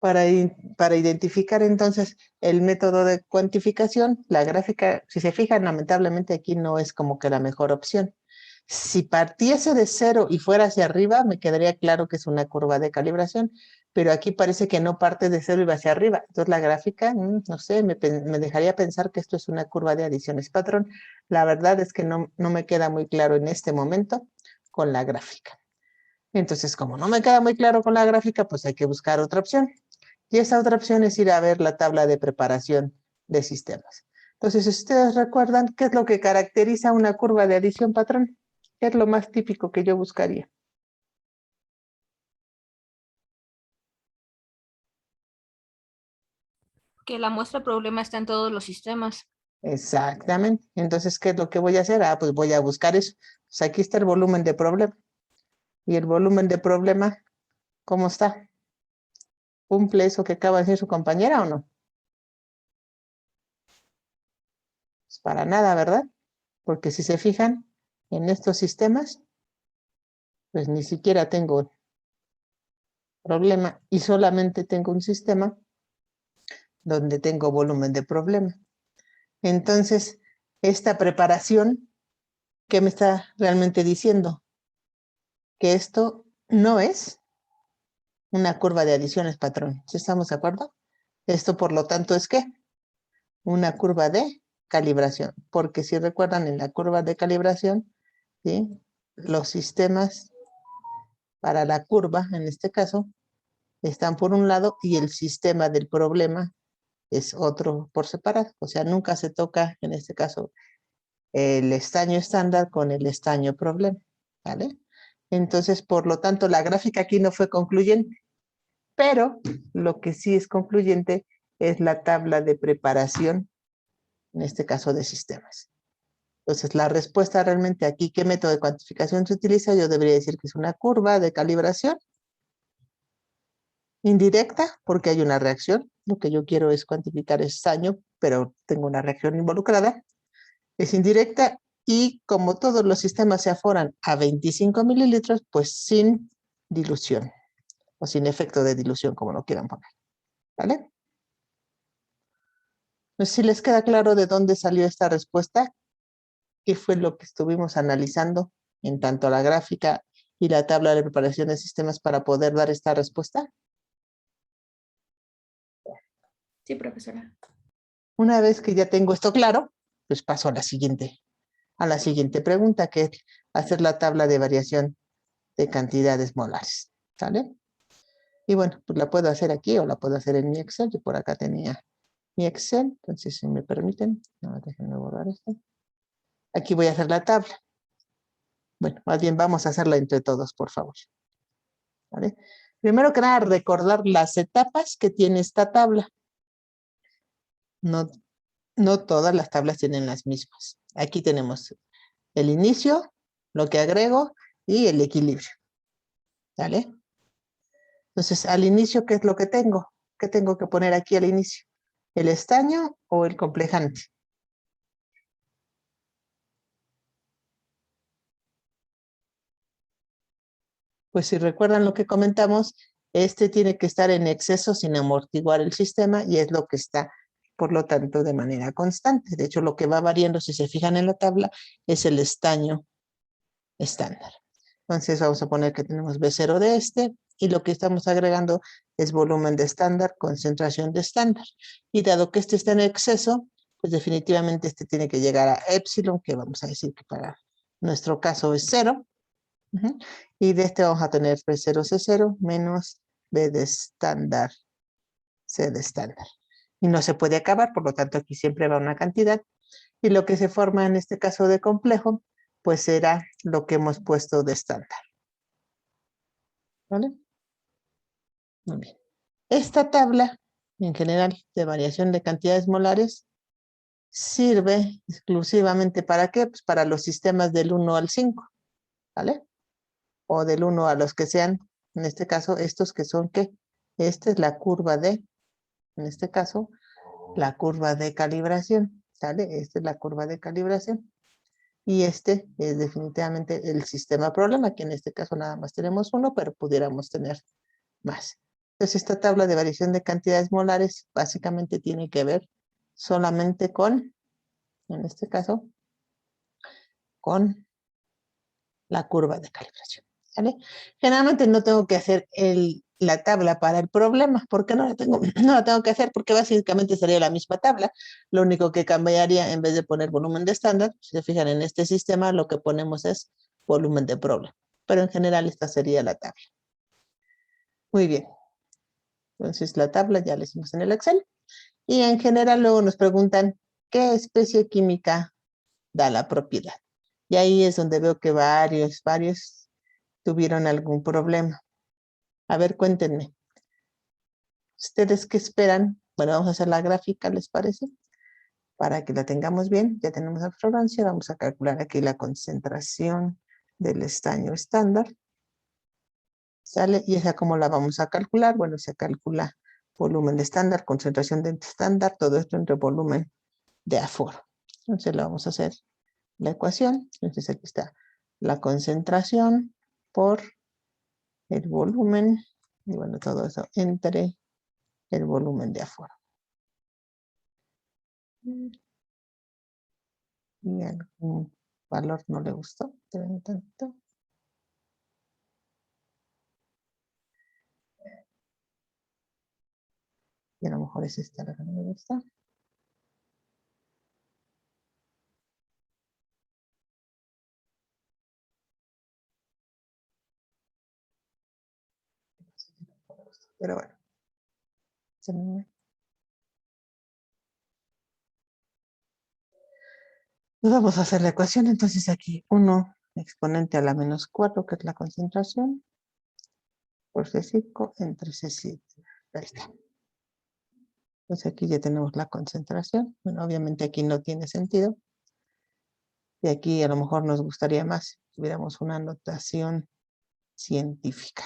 Para identificar entonces el método de cuantificación, la gráfica, si se fijan, lamentablemente aquí no es como que la mejor opción. Si partiese de 0 y fuera hacia arriba, me quedaría claro que es una curva de calibración, pero aquí parece que no parte de 0 y va hacia arriba. Entonces la gráfica, no sé, me dejaría pensar que esto es una curva de adiciones patrón. La verdad es que no me queda muy claro en este momento con la gráfica. Entonces, como no me queda muy claro con la gráfica, pues hay que buscar otra opción. Y esa otra opción es ir a ver la tabla de preparación de sistemas. Entonces, si ustedes recuerdan, ¿qué es lo que caracteriza una curva de adición patrón? ¿Qué es lo más típico que yo buscaría? Que la muestra problema está en todos los sistemas. Exactamente. Entonces, ¿qué es lo que voy a hacer? Pues voy a buscar eso. Pues aquí está el volumen de problema. Y el volumen de problema, ¿cómo está? ¿Cumple eso que acaba de decir su compañera o no? Pues para nada, ¿verdad? Porque si se fijan en estos sistemas, pues ni siquiera tengo problema y solamente tengo un sistema donde tengo volumen de problema. Entonces, esta preparación, ¿qué me está realmente diciendo? Que esto no es una curva de adiciones patrón. ¿Sí estamos de acuerdo? Esto, por lo tanto, ¿es qué? Una curva de calibración. Porque si recuerdan en la curva de calibración, ¿sí? Los sistemas para la curva, en este caso, están por un lado y el sistema del problema es otro por separado. O sea, nunca se toca, en este caso, el estaño estándar con el estaño problema. ¿Vale? Entonces, por lo tanto, la gráfica aquí no fue concluyente. Pero lo que sí es concluyente es la tabla de preparación, en este caso de sistemas. Entonces, la respuesta realmente aquí, ¿qué método de cuantificación se utiliza? Yo debería decir que es una curva de calibración indirecta, porque hay una reacción. Lo que yo quiero es cuantificar estaño, pero tengo una reacción involucrada. Es indirecta y como todos los sistemas se aforan a 25 mililitros, pues sin dilución o sin efecto de dilución, como lo quieran poner. ¿Vale? No sé si les queda claro de dónde salió esta respuesta, qué fue lo que estuvimos analizando en tanto la gráfica y la tabla de preparación de sistemas para poder dar esta respuesta. Sí, profesora. Una vez que ya tengo esto claro, pues paso a la siguiente pregunta, que es hacer la tabla de variación de cantidades molares. ¿Sale? Y bueno, pues la puedo hacer aquí o la puedo hacer en mi Excel. Yo por acá tenía mi Excel, entonces si me permiten, no, déjenme borrar esto. Aquí voy a hacer la tabla. Bueno, más bien vamos a hacerla entre todos, por favor. ¿Vale? Primero que nada, recordar las etapas que tiene esta tabla. No todas las tablas tienen las mismas. Aquí tenemos el inicio, lo que agrego y el equilibrio. ¿Vale? Entonces, al inicio, ¿qué es lo que tengo? ¿Qué tengo que poner aquí al inicio? ¿El estaño o el complejante? Pues si recuerdan lo que comentamos, este tiene que estar en exceso sin amortiguar el sistema y es lo que está, por lo tanto, de manera constante. De hecho, lo que va variando, si se fijan en la tabla, es el estaño estándar. Entonces vamos a poner que tenemos B0 de este y lo que estamos agregando es volumen de estándar, concentración de estándar. Y dado que este está en exceso, pues definitivamente este tiene que llegar a epsilon, que vamos a decir que para nuestro caso es 0. Y de este vamos a tener B0 C0 menos B de estándar C de estándar. Y no se puede acabar, por lo tanto aquí siempre va una cantidad. Y lo que se forma en este caso de complejo, pues será lo que hemos puesto de estándar. ¿Vale? Muy bien. Esta tabla, en general, de variación de cantidades molares, sirve exclusivamente ¿para qué? Pues para los sistemas del 1 al 5, ¿vale? O del 1 a los que sean, en este caso, estos que son, ¿qué? Esta es la curva de, en este caso, la curva de calibración, ¿sale? Esta es la curva de calibración. Y este es definitivamente el sistema problema, que en este caso nada más tenemos uno, pero pudiéramos tener más. Entonces, esta tabla de variación de cantidades molares básicamente tiene que ver solamente con, en este caso, con la curva de calibración. ¿Vale? Generalmente no tengo que hacer la tabla para el problema. ¿Por qué no la tengo? No la tengo que hacer porque básicamente sería la misma tabla. Lo único que cambiaría, en vez de poner volumen de estándar, si se fijan en este sistema, lo que ponemos es volumen de problema. Pero en general esta sería la tabla. Muy bien. Entonces la tabla ya la hicimos en el Excel. Y en general luego nos preguntan qué especie química da la propiedad. Y ahí es donde veo que varios tuvieron algún problema. A ver, cuéntenme. ¿Ustedes qué esperan? Bueno, vamos a hacer la gráfica, ¿les parece? Para que la tengamos bien, ya tenemos la absorbancia, vamos a calcular aquí la concentración del estaño estándar. ¿Sale? ¿Y esa cómo la vamos a calcular? Bueno, se calcula volumen de estándar, concentración de estándar, todo esto entre volumen de aforo. Entonces le vamos a hacer la ecuación. Entonces aquí está la concentración por el volumen, y bueno, todo eso entre el volumen de aforo. Y algún valor no le gustó. Tanto. Y a lo mejor es esta la que no me gusta. Pero bueno. Nos vamos a hacer la ecuación. Entonces aquí 1 exponente a la menos 4, que es la concentración, por C5 entre C7. Ahí está. Pues aquí ya tenemos la concentración. Bueno, obviamente aquí no tiene sentido. Y aquí a lo mejor nos gustaría más si tuviéramos una notación científica.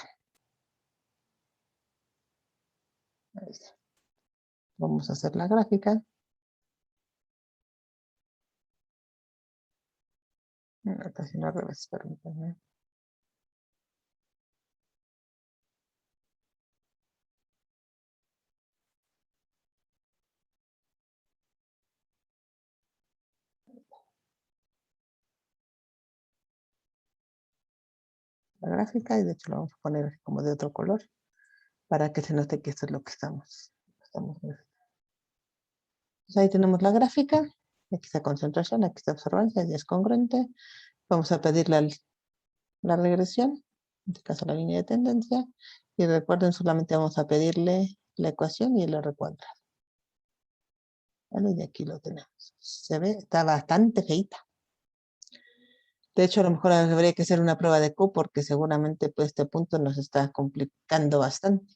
Ahí está. Vamos a hacer la gráfica. Notación al revés, permítanme. La gráfica, y de hecho lo vamos a poner como de otro color para que se note que esto es lo que estamos viendo. Pues ahí tenemos la gráfica, aquí está concentración, aquí está absorbancia, ya es congruente. Vamos a pedir la regresión, en este caso la línea de tendencia, y recuerden, solamente vamos a pedirle la ecuación y el R cuadrado. Vale, y aquí lo tenemos. Se ve, está bastante feita. De hecho, a lo mejor habría que hacer una prueba de Q porque seguramente pues, este punto nos está complicando bastante.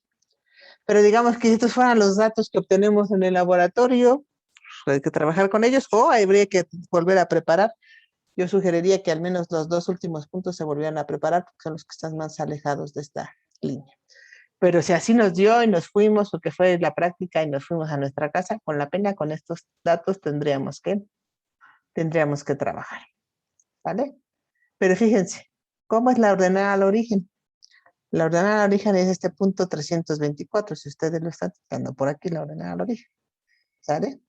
Pero digamos que si estos fueran los datos que obtenemos en el laboratorio, pues hay que trabajar con ellos o habría que volver a preparar. Yo sugeriría que al menos los dos últimos puntos se volvieran a preparar porque son los que están más alejados de esta línea. Pero si así nos dio y nos fuimos, porque fue la práctica y nos fuimos a nuestra casa, con la pena, con estos datos tendríamos que trabajar. ¿Vale? Pero fíjense, ¿cómo es la ordenada al origen? La ordenada al origen es este punto 324, si ustedes lo están tratando por aquí, la ordenada al origen. ¿Sale?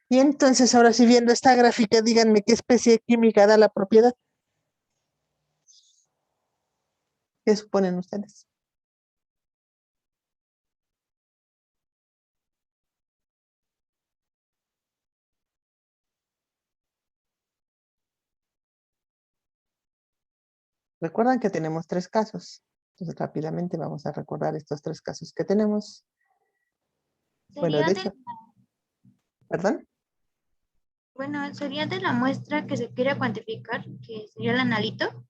Y entonces, ahora sí, viendo esta gráfica, díganme qué especie química da la propiedad. ¿Qué suponen ustedes? Recuerdan que tenemos 3 casos. Entonces, rápidamente vamos a recordar estos 3 casos que tenemos. Bueno, de hecho, ¿perdón? Bueno, sería de la muestra que se quiere cuantificar, que sería el analito.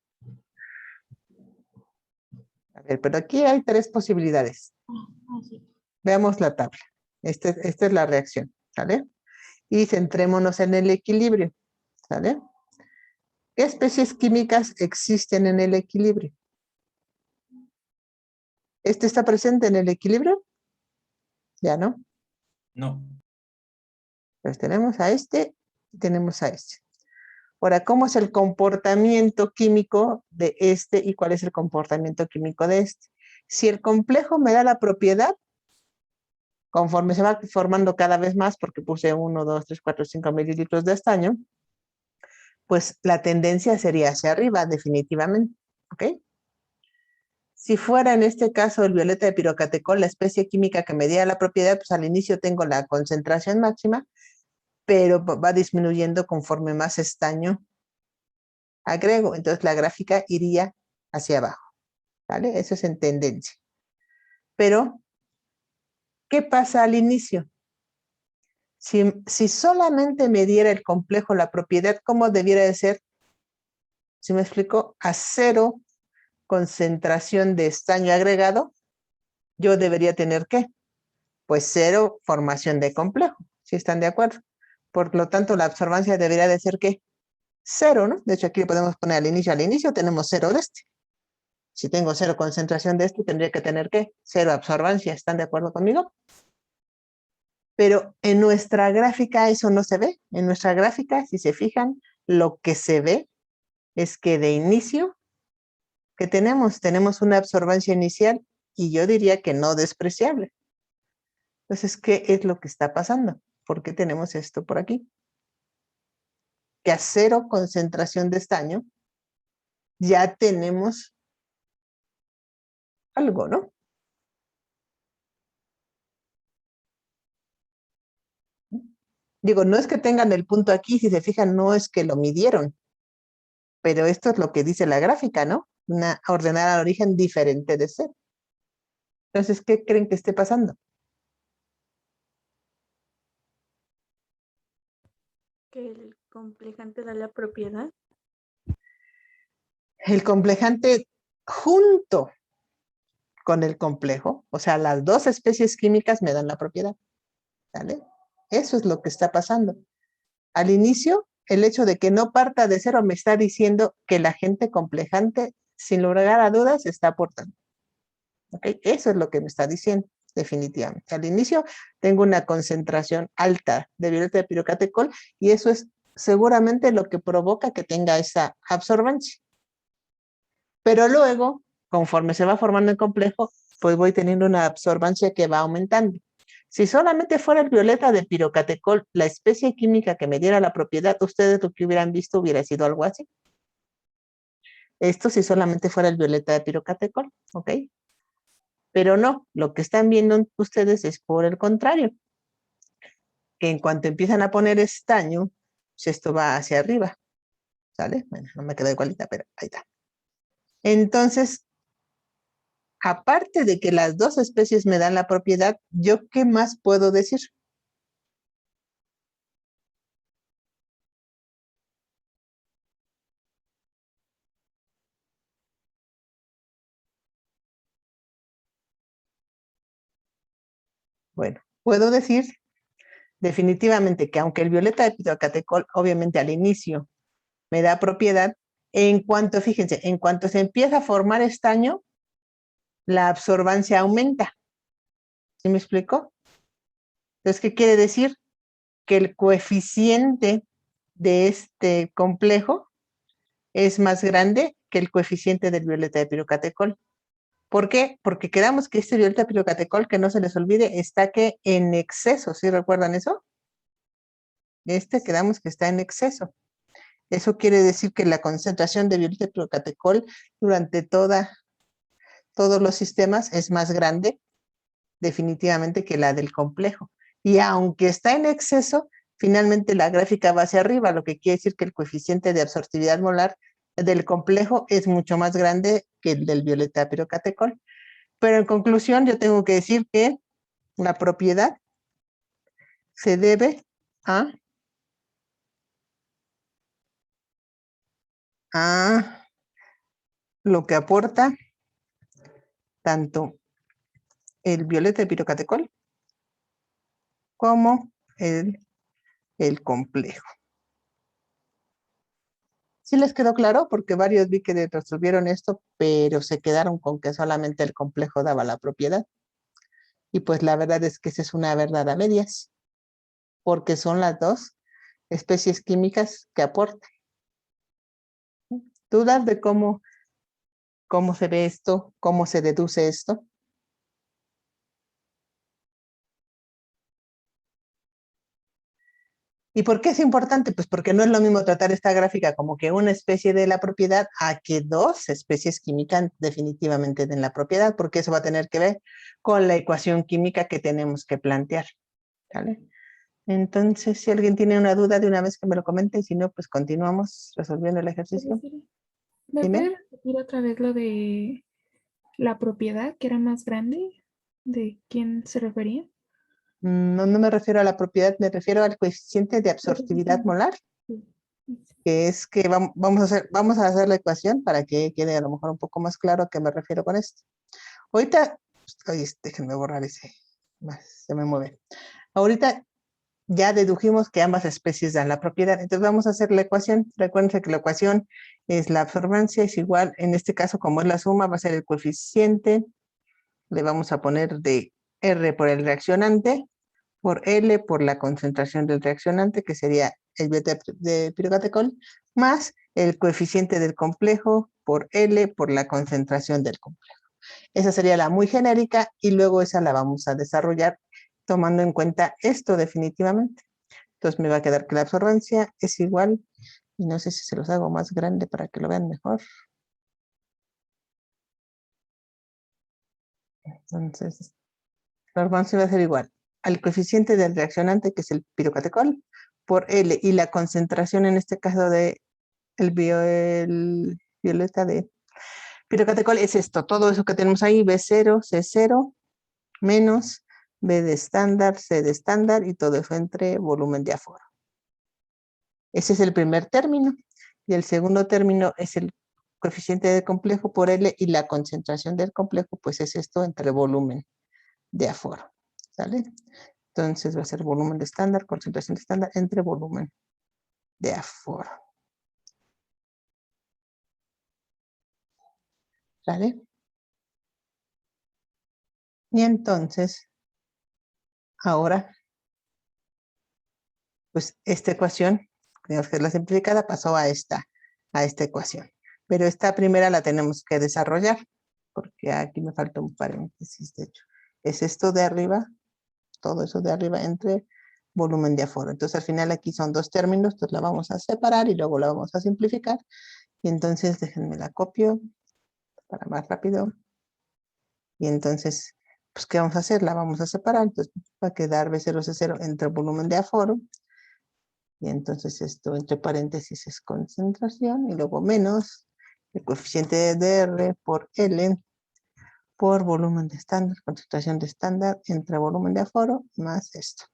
A ver, pero aquí hay 3 posibilidades. Sí. Veamos la tabla. Esta es la reacción, ¿sale? Y centrémonos en el equilibrio, ¿sale? ¿Qué especies químicas existen en el equilibrio? ¿Este está presente en el equilibrio? Ya, ¿no? No. Pues tenemos a este y tenemos a este. Ahora, ¿cómo es el comportamiento químico de este y cuál es el comportamiento químico de este? Si el complejo me da la propiedad, conforme se va formando cada vez más, porque puse 1, 2, 3, 4, 5 mililitros de estaño, pues la tendencia sería hacia arriba, definitivamente. ¿Ok? Si fuera en este caso el violeta de pirocatecol, la especie química que me diera la propiedad, pues al inicio tengo la concentración máxima, pero va disminuyendo conforme más estaño agrego. Entonces la gráfica iría hacia abajo. ¿Vale? Eso es en tendencia. Pero, ¿qué pasa al inicio? Si solamente me diera el complejo la propiedad, ¿cómo debiera de ser? ¿Sí me explico? A 0 concentración de estaño agregado, yo debería tener ¿qué? Pues 0 formación de complejo, ¿sí están de acuerdo? Por lo tanto, la absorbancia debería de ser ¿qué? 0, ¿no? De hecho, aquí podemos poner al inicio tenemos 0 de este. Si tengo 0 concentración de este, tendría que tener ¿qué? 0 absorbancia, ¿están de acuerdo conmigo? Pero en nuestra gráfica eso no se ve. En nuestra gráfica, si se fijan, lo que se ve es que de inicio, ¿qué tenemos? Tenemos una absorbancia inicial y yo diría que no despreciable. Entonces, ¿qué es lo que está pasando? ¿Por qué tenemos esto por aquí? Que a 0 concentración de estaño ya tenemos algo, ¿no? Digo, no es que tengan el punto aquí, si se fijan, no es que lo midieron, pero esto es lo que dice la gráfica, ¿no? Una ordenada al origen diferente de 0. Entonces, ¿qué creen que esté pasando? Que el complejante da la propiedad. El complejante junto con el complejo, o sea, las dos especies químicas me dan la propiedad, ¿vale? Eso es lo que está pasando. Al inicio, el hecho de que no parta de 0 me está diciendo que el agente complejante, sin lugar a dudas, está aportando. ¿Ok? Eso es lo que me está diciendo, definitivamente. Al inicio tengo una concentración alta de violeta de pirocatecol y eso es seguramente lo que provoca que tenga esa absorbancia. Pero luego, conforme se va formando el complejo, pues voy teniendo una absorbancia que va aumentando. Si solamente fuera el violeta de pirocatecol, la especie química que me diera la propiedad, ustedes lo que hubieran visto hubiera sido algo así. Esto si solamente fuera el violeta de pirocatecol, ¿ok? Pero no, lo que están viendo ustedes es por el contrario, que en cuanto empiezan a poner estaño, pues esto va hacia arriba, ¿sale? Bueno, no me quedó igualita, pero ahí está. Entonces, aparte de que las dos especies me dan la propiedad, ¿yo qué más puedo decir? Bueno, puedo decir definitivamente que aunque el violeta de pirocatecol obviamente al inicio me da propiedad, en cuanto, fíjense, en cuanto se empieza a formar estaño, la absorbancia aumenta. ¿Sí me explico? Entonces, ¿qué quiere decir? Que el coeficiente de este complejo es más grande que el coeficiente del violeta de pirocatecol. ¿Por qué? Porque quedamos que este violeta de pirocatecol, que no se les olvide, está que en exceso, ¿sí recuerdan eso? Quedamos que está en exceso. Eso quiere decir que la concentración de violeta de pirocatecol durante todos los sistemas es más grande definitivamente que la del complejo. Y aunque está en exceso, finalmente la gráfica va hacia arriba, lo que quiere decir que el coeficiente de absortividad molar del complejo es mucho más grande que el del violeta pirocatecol. Pero en conclusión, yo tengo que decir que la propiedad se debe a lo que aporta tanto el violeta de pirocatecol como el complejo. ¿Sí les quedó claro? Porque varios vi que resolvieron esto, pero se quedaron con que solamente el complejo daba la propiedad. Y pues la verdad es que esa es una verdad a medias, porque son las dos especies químicas que aportan. ¿Dudas de cómo ¿Cómo se ve esto? ¿Cómo se deduce esto? ¿Y por qué es importante? Pues porque no es lo mismo tratar esta gráfica como que una especie de la propiedad a que dos especies químicas definitivamente de la propiedad, porque eso va a tener que ver con la ecuación química que tenemos que plantear. ¿Vale? Entonces, si alguien tiene una duda, de una vez que me lo comente, y si no, pues continuamos resolviendo el ejercicio. ¿Me Dime. puede repetir otra vez lo de la propiedad que era más grande? ¿De quién se refería? No, no me refiero a la propiedad, me refiero al coeficiente de absortividad molar, Sí. que es que vamos a hacer la ecuación para que quede a lo mejor un poco más claro a qué me refiero con esto. Ahorita, oye, déjenme borrar ese, se me mueve. Ahorita ya dedujimos que ambas especies dan la propiedad, entonces vamos a hacer la ecuación. Recuerden que la ecuación es la absorbancia, es igual, en este caso como es la suma, va a ser el coeficiente, le vamos a poner de R por el reaccionante, por L por la concentración del reaccionante, que sería el beta de pirocatecol, más el coeficiente del complejo por L por la concentración del complejo. Esa sería la muy genérica y luego esa la vamos a desarrollar tomando en cuenta esto definitivamente. Entonces me va a quedar que la absorbancia es igual, y no sé si se los hago más grande para que lo vean mejor. Entonces, la absorbancia va a ser igual al coeficiente del reaccionante, que es el pirocatecol, por L, y la concentración en este caso de el violeta de pirocatecol es esto, todo eso que tenemos ahí, B0, C0, menos B de estándar, C de estándar, y todo eso entre volumen de aforo. Ese es el primer término, y el segundo término es el coeficiente del complejo por L, y la concentración del complejo, pues es esto entre volumen de aforo, ¿sale? Entonces va a ser volumen de estándar, concentración de estándar entre volumen de aforo. ¿Sale? Y entonces, ahora, pues esta ecuación, tenemos que es la simplificada, pasó a esta ecuación. Pero esta primera la tenemos que desarrollar, porque aquí me falta un paréntesis, de hecho. Es esto de arriba, todo eso de arriba entre volumen de aforo. Entonces al final aquí son dos términos, entonces la vamos a separar y luego la vamos a simplificar. Y entonces déjenme la copio para más rápido. Y entonces, pues ¿qué vamos a hacer? La vamos a separar, entonces va a quedar B0C0 entre volumen de aforo. Y entonces esto entre paréntesis es concentración y luego menos el coeficiente de R por L por volumen de estándar, concentración de estándar entre volumen de aforo más esto.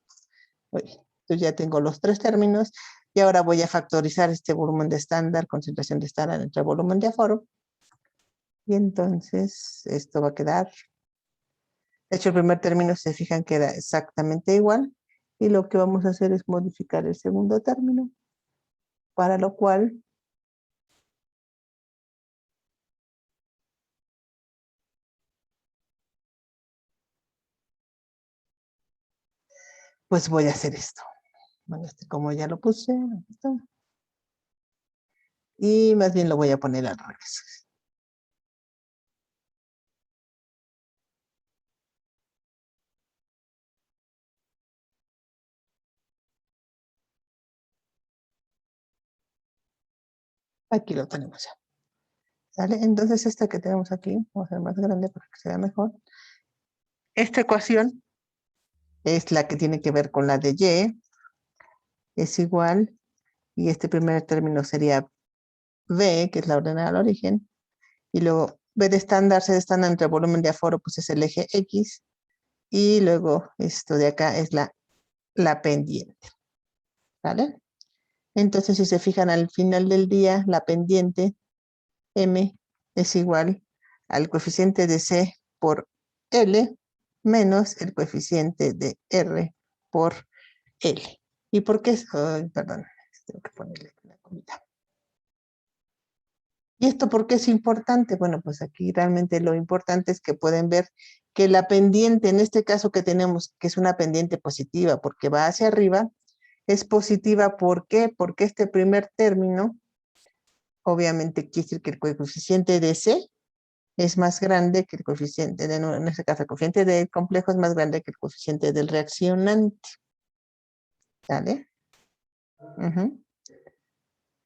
Oye, entonces ya tengo los tres términos y ahora voy a factorizar este volumen de estándar, concentración de estándar entre volumen de aforo. Y entonces esto va a quedar, de hecho el primer término se fijan que era exactamente igual y lo que vamos a hacer es modificar el segundo término, para lo cual pues voy a hacer esto. Bueno, como ya lo puse, aquí está. Y más bien lo voy a poner al revés. Aquí lo tenemos ya. ¿Sale? Entonces esta que tenemos aquí, vamos a hacer más grande para que se vea mejor. Esta ecuación es la que tiene que ver con la de Y, es igual, y este primer término sería V, que es la ordenada al origen, y luego B de estándar, C de estándar entre volumen de aforo, pues es el eje X, y luego esto de acá es la pendiente. ¿Vale? Entonces, si se fijan al final del día, la pendiente M es igual al coeficiente de C por L menos el coeficiente de R por L. ¿Y por qué? Ay, perdón, tengo que ponerle la comita. ¿Y esto por qué es importante? Bueno, pues aquí realmente lo importante es que pueden ver que la pendiente, en este caso que tenemos, que es una pendiente positiva porque va hacia arriba, es positiva. ¿Por qué? Porque este primer término, obviamente quiere decir que el coeficiente de C es más grande que el coeficiente, en este caso el coeficiente del complejo es más grande que el coeficiente del reaccionante. ¿Sale? Ujú.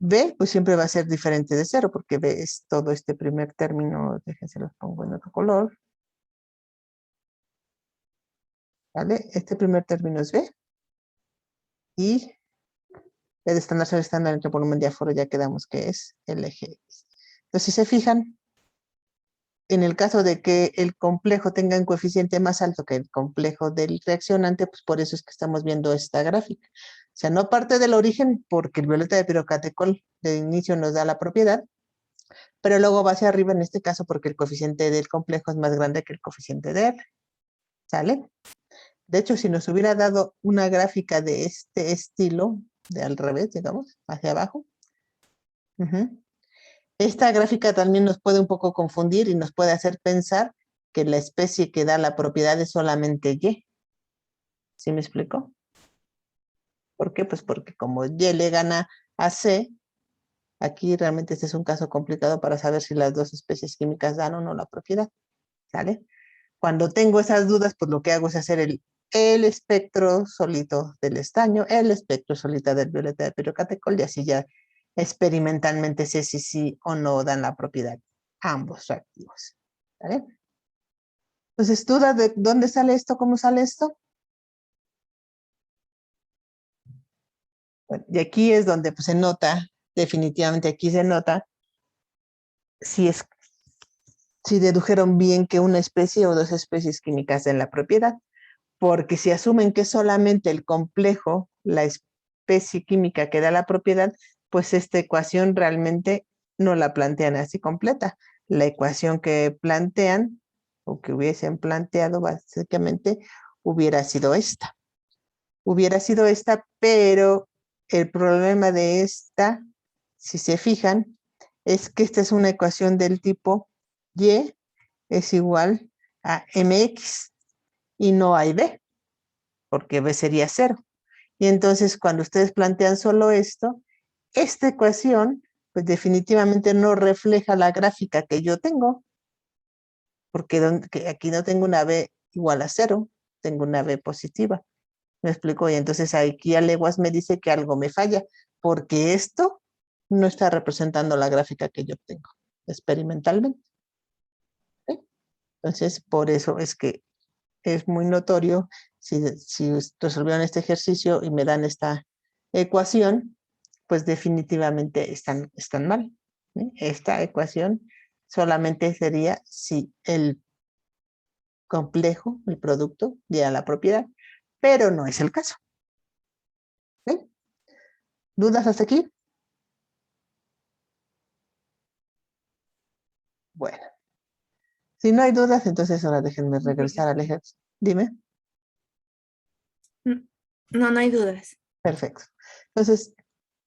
B, pues siempre va a ser diferente de 0, porque B es todo este primer término, déjense los pongo en otro color. ¿Vale? Este primer término es B. Y el estándar entre volumen diáforo ya quedamos que es el eje X. Entonces, si se fijan, en el caso de que el complejo tenga un coeficiente más alto que el complejo del reaccionante, pues por eso es que estamos viendo esta gráfica. O sea, no parte del origen porque el violeta de pirocatecol de inicio nos da la propiedad, pero luego va hacia arriba en este caso porque el coeficiente del complejo es más grande que el coeficiente de R. ¿Sale? De hecho, si nos hubiera dado una gráfica de este estilo, de al revés, digamos, hacia abajo, esta gráfica también nos puede un poco confundir y nos puede hacer pensar que la especie que da la propiedad es solamente Y. ¿Sí me explico? ¿Por qué? Pues porque como Y le gana a C, aquí realmente este es un caso complicado para saber si las dos especies químicas dan o no la propiedad. ¿Sale? Cuando tengo esas dudas, pues lo que hago es hacer el espectro solito del estaño, el espectro solito del violeta de pirocatecol, y así ya experimentalmente sé si sí o no dan la propiedad ambos reactivos. ¿Vale? Entonces, ¿dudas de dónde sale esto? ¿Cómo sale esto? Bueno, y aquí es donde pues, se nota, definitivamente aquí se nota si dedujeron bien que una especie o dos especies químicas den la propiedad. Porque si asumen que solamente el complejo, la especie química que da la propiedad, pues esta ecuación realmente no la plantean así completa. La ecuación que plantean, o que hubiesen planteado básicamente, hubiera sido esta. Hubiera sido esta, pero el problema de esta, si se fijan, es que esta es una ecuación del tipo Y es igual a mx y no hay B, porque B sería 0. Y entonces cuando ustedes plantean solo esto, esta ecuación pues definitivamente no refleja la gráfica que yo tengo, porque aquí no tengo una B igual a 0, tengo una B positiva. ¿Me explico? Y entonces aquí a leguas me dice que algo me falla, porque esto no está representando la gráfica que yo tengo experimentalmente. ¿Sí? Entonces, por eso es que es muy notorio, si resolvieron este ejercicio y me dan esta ecuación, pues definitivamente están mal. ¿Sí? Esta ecuación solamente sería si el complejo, el producto, diera la propiedad, pero no es el caso. ¿Sí? ¿Dudas hasta aquí? Bueno, si no hay dudas, entonces ahora déjenme regresar al ejercicio. Dime. No, no hay dudas. Perfecto. Entonces,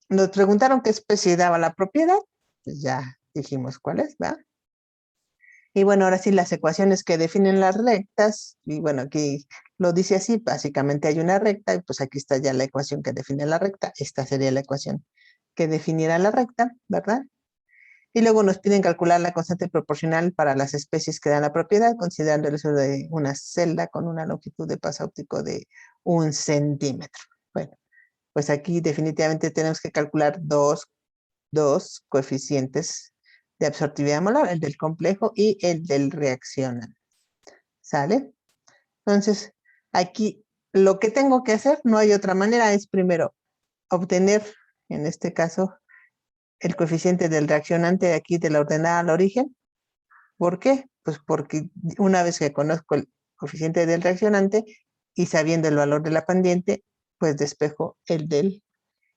nos preguntaron qué especie daba la propiedad. Pues ya dijimos cuál es, ¿verdad? Y bueno, ahora sí, las ecuaciones que definen las rectas, y bueno, aquí lo dice así, básicamente hay una recta, y pues aquí está ya la ecuación que define la recta. Esta sería la ecuación que definiera la recta, ¿verdad? Y luego nos piden calcular la constante proporcional para las especies que dan la propiedad, considerando el uso de una celda con una longitud de paso óptico de 1 centímetro. Bueno, pues aquí definitivamente tenemos que calcular dos coeficientes de absortividad molar, el del complejo y el del reaccionante. ¿Sale? Entonces, aquí lo que tengo que hacer, no hay otra manera, es primero obtener, en este caso, el coeficiente del reaccionante de aquí de la ordenada al origen. ¿Por qué? Pues porque una vez que conozco el coeficiente del reaccionante y sabiendo el valor de la pendiente, pues despejo el del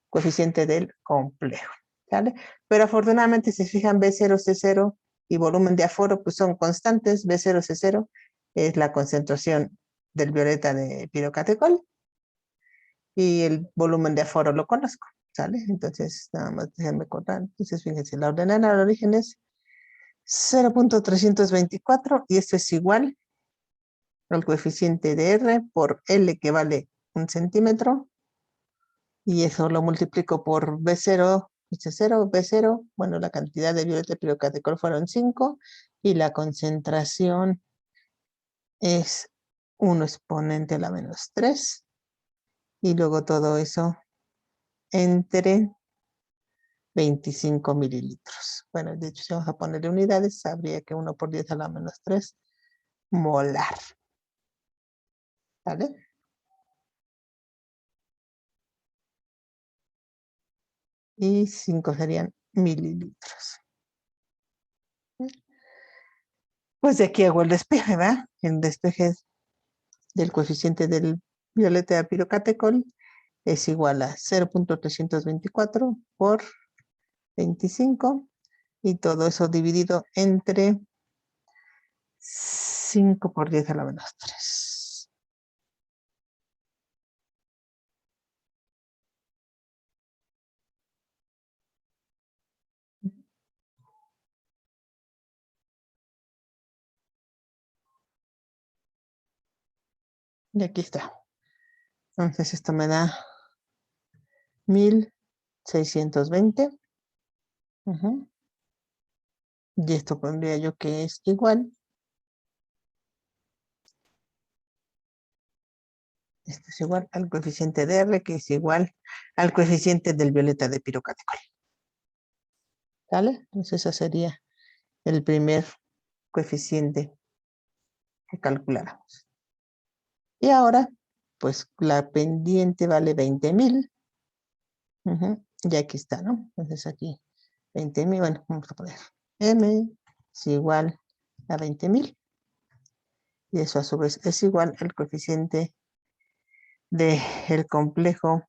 coeficiente del complejo. ¿Sale? Pero afortunadamente, si se fijan, B0, C0 y volumen de aforo, pues son constantes. B0, C0 es la concentración del violeta de pirocatecol y el volumen de aforo lo conozco. ¿Sale? Entonces, nada más déjenme cortar. Entonces, fíjense, la ordenada al origen es 0.324 y esto es igual al coeficiente de R por L, que vale 1 centímetro, y eso lo multiplico por B0 Dice 0, B0, bueno, la cantidad de violeta de pirocatecol fueron 5 y la concentración es 1 exponente a la menos 3 y luego todo eso entre 25 mililitros. Bueno, de hecho, si vamos a ponerle unidades, sabría que 1 por 10 a la menos 3 molar. ¿Vale? Y 5 serían mililitros. Pues de aquí hago el despeje, ¿verdad? El despeje del coeficiente del violeta de pirocatecol es igual a 0.324 por 25 y todo eso dividido entre 5 por 10 a la menos 3. Y aquí está. Entonces esto me da 1620. Y esto pondría yo que es igual. Esto es igual al coeficiente de R, que es igual al coeficiente del violeta de pirocatecol. ¿Vale? Entonces ese sería el primer coeficiente que calculáramos. Y ahora, pues la pendiente vale 20,000. Y aquí está, ¿no? Entonces aquí 20,000, bueno, vamos a poner M es igual a 20,000. Y eso a su vez es igual al coeficiente del complejo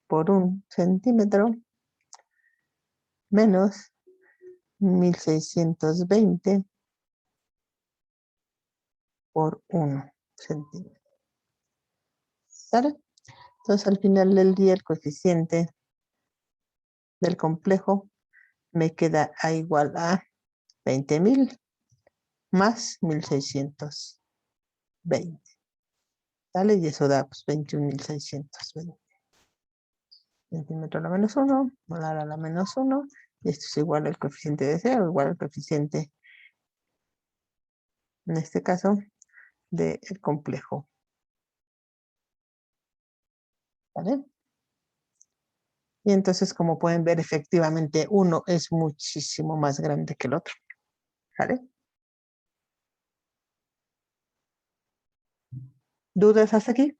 por 1 centímetro menos 1620 por 1 centímetro. ¿Sale? Entonces al final del día el coeficiente del complejo me queda a igual a 20,000 más 1620. ¿Sale? Y eso da pues 21,620. Centímetro a la menos 1, molar a la menos 1. Y esto es igual al coeficiente de 0, igual al coeficiente, en este caso, del complejo. ¿Vale? Y entonces, como pueden ver, efectivamente, uno es muchísimo más grande que el otro. ¿Vale? ¿Dudas hasta aquí?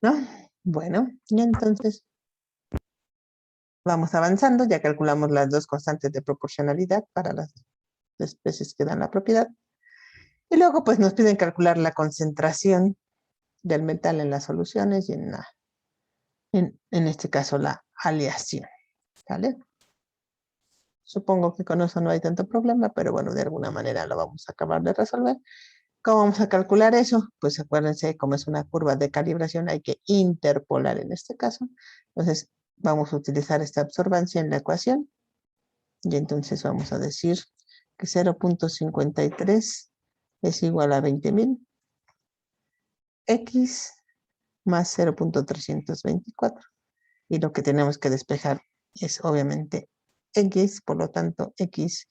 ¿No? Bueno, y entonces vamos avanzando. Ya calculamos las dos constantes de proporcionalidad para las especies que dan la propiedad. Y luego, pues, nos piden calcular la concentración del metal en las soluciones y en este caso la aleación. ¿Vale? Supongo que con eso no hay tanto problema, pero bueno, de alguna manera lo vamos a acabar de resolver. ¿Cómo vamos a calcular eso? Pues acuérdense, como es una curva de calibración, hay que interpolar en este caso. Entonces, vamos a utilizar esta absorbancia en la ecuación. Y entonces vamos a decir que 0.53 es igual a 20,000 X más 0.324. Y lo que tenemos que despejar es obviamente X, por lo tanto X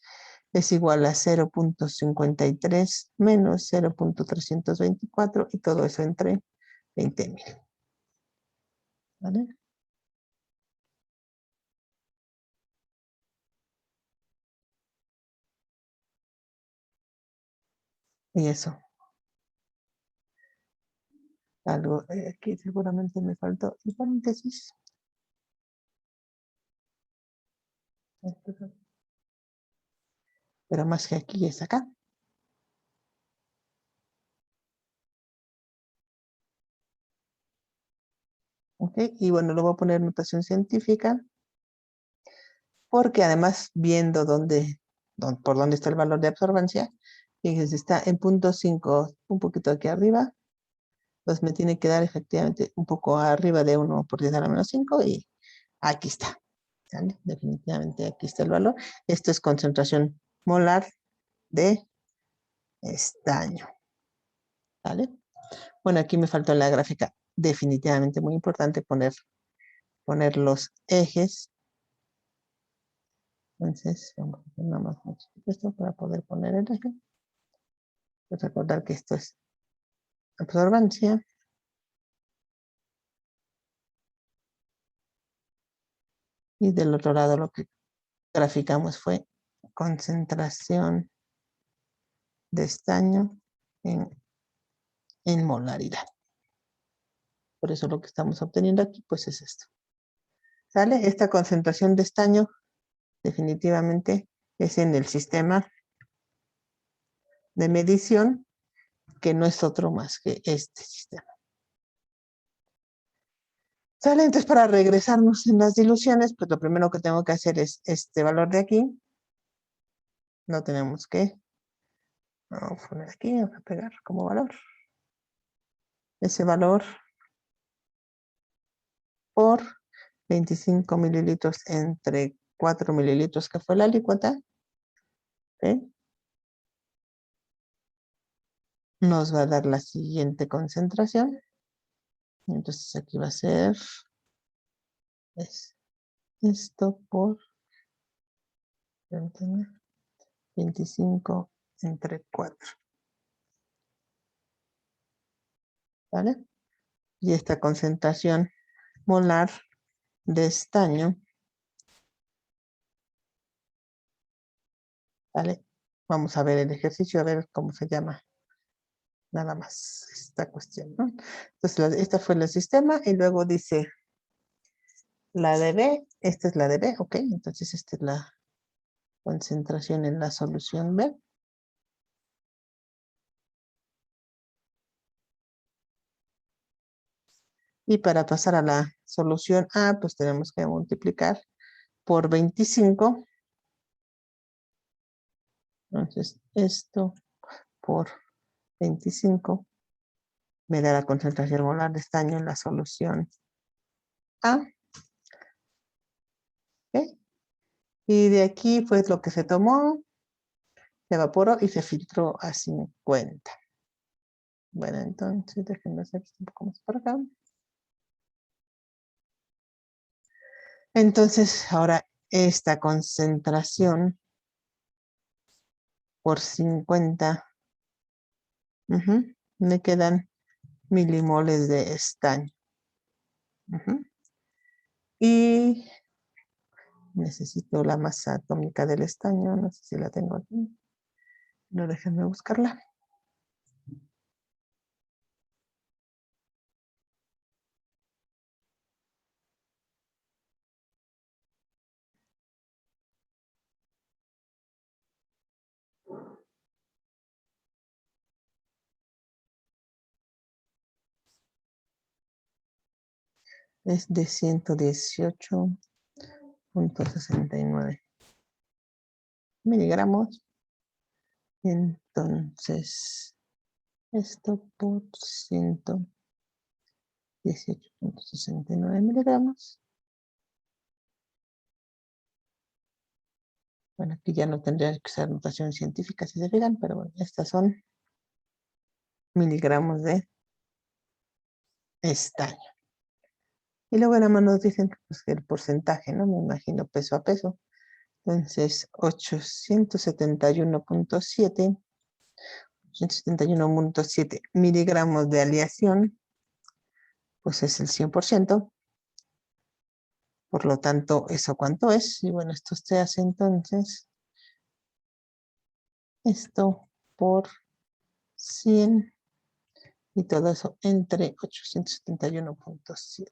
es igual a 0.53 menos 0.324 y todo eso entre 20,000. ¿Vale? Y eso. Algo aquí seguramente me faltó el paréntesis. Pero más que aquí es acá. ¿Ok? Y bueno, lo voy a poner en notación científica. Porque además, viendo por dónde está el valor de absorbancia, fíjense, está en 0.5, un poquito aquí arriba. Pues me tiene que dar efectivamente un poco arriba de 1 por 10 a la menos 5 y aquí está. ¿Sale? Definitivamente aquí está el valor. Esto es concentración molar de estaño. ¿Vale? Bueno, aquí me faltó en la gráfica definitivamente muy importante poner los ejes. Entonces, vamos a hacer nada más esto para poder poner el eje. Pues recordar que esto es absorbancia. Y del otro lado lo que graficamos fue concentración de estaño en molaridad. Por eso lo que estamos obteniendo aquí pues es esto. ¿Sale? Esta concentración de estaño definitivamente es en el sistema de medición, que no es otro más que este sistema. ¿Sale? Entonces, para regresarnos en las diluciones, pues lo primero que tengo que hacer es este valor de aquí. Lo tenemos que vamos a poner aquí, vamos a pegar como valor. Ese valor por 25 mililitros entre 4 mililitros, que fue la alícuota. ¿Ok? Nos va a dar la siguiente concentración. Entonces aquí va a ser esto por 25 entre 4. ¿Vale? Y esta concentración molar de estaño, ¿vale? Vamos a ver el ejercicio, a ver cómo se llama. Nada más esta cuestión, ¿no? Entonces, esta fue el sistema y luego dice la de B, esta es la de B, ok, entonces esta es la concentración en la solución B. Y para pasar a la solución A, pues tenemos que multiplicar por 25. Entonces, esto por 25 me da la concentración molar de estaño en la solución A. ¿Okay? Y de aquí, pues, lo que se tomó, se evaporó y se filtró a 50. Bueno, entonces, déjenme hacer esto un poco más para acá. Entonces, ahora esta concentración por 50, me quedan milimoles de estaño. Y necesito la masa atómica del estaño, no sé si la tengo aquí. No, déjenme buscarla. Es de 118.69 miligramos. Entonces, esto por 118.69 miligramos. Bueno, aquí ya no tendría que usar notación científica si se fijan, pero bueno, estas son miligramos de estaño. Y luego nada más nos dicen pues, que el porcentaje, ¿no? Me imagino peso a peso. Entonces, 871.7 miligramos de aleación, pues es el 100%. Por lo tanto, ¿eso cuánto es? Y bueno, esto se hace entonces esto por 100 y todo eso entre 871.7.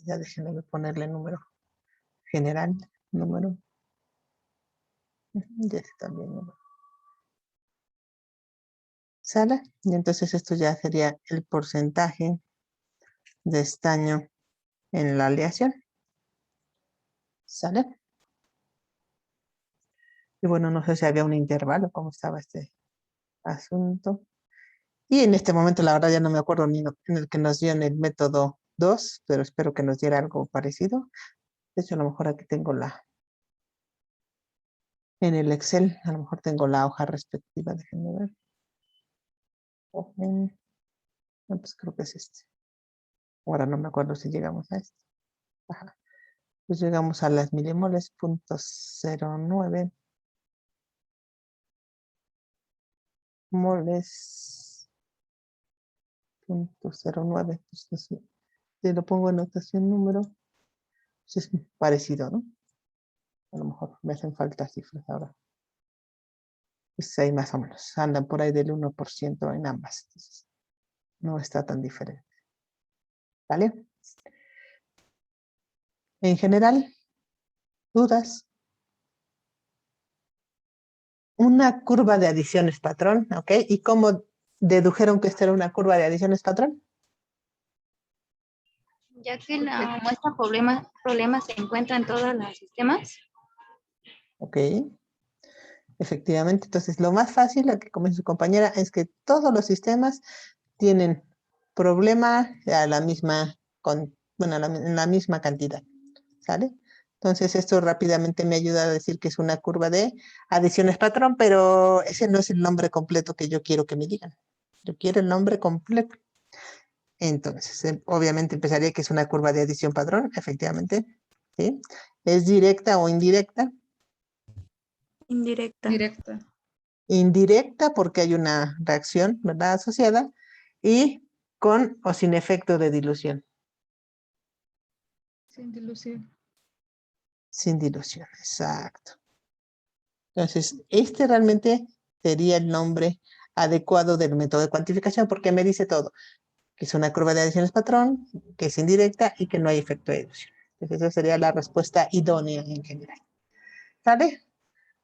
Ya déjenme ponerle número general, número. Ya está también número. ¿Sale? Y entonces esto ya sería el porcentaje de estaño en la aleación. ¿Sale? Y bueno, no sé si había un intervalo, cómo estaba este asunto. Y en este momento, la verdad, ya no me acuerdo ni en el que nos dio en el método 2, pero espero que nos diera algo parecido. De hecho, a lo mejor aquí tengo En el Excel, a lo mejor tengo la hoja respectiva, déjenme ver. No, pues creo que es este. Ahora no me acuerdo si llegamos a este. Ajá. Pues llegamos a las milimoles, .09 moles, .09. Pues no sé, si lo pongo en notación número, pues es parecido, ¿no? A lo mejor me hacen falta cifras ahora. Pues ahí más o menos, andan por ahí del 1% en ambas. Entonces, no está tan diferente. ¿Vale? En general, dudas. Una curva de adiciones patrón, ¿ok? ¿Y cómo dedujeron que esta era una curva de adiciones patrón? Ya que la muestra problemas se encuentra en todos los sistemas. Ok. Efectivamente, entonces lo más fácil, lo que comenta su compañera, es que todos los sistemas tienen problema a la misma, bueno, en la misma cantidad, ¿sale? Entonces esto rápidamente me ayuda a decir que es una curva de adiciones patrón, pero ese no es el nombre completo que yo quiero que me digan. Yo quiero el nombre completo. Entonces, obviamente empezaría que es una curva de adición patrón, efectivamente, ¿sí? ¿Es directa o indirecta? Indirecta. Directa. Indirecta porque hay una reacción, ¿verdad? Asociada, y con o sin efecto de dilución. Sin dilución. Sin dilución, exacto. Entonces, este realmente sería el nombre adecuado del método de cuantificación porque me dice todo, que es una curva de adiciones patrón, que es indirecta y que no hay efecto de dilución. Entonces, esa sería la respuesta idónea en general. ¿Sale?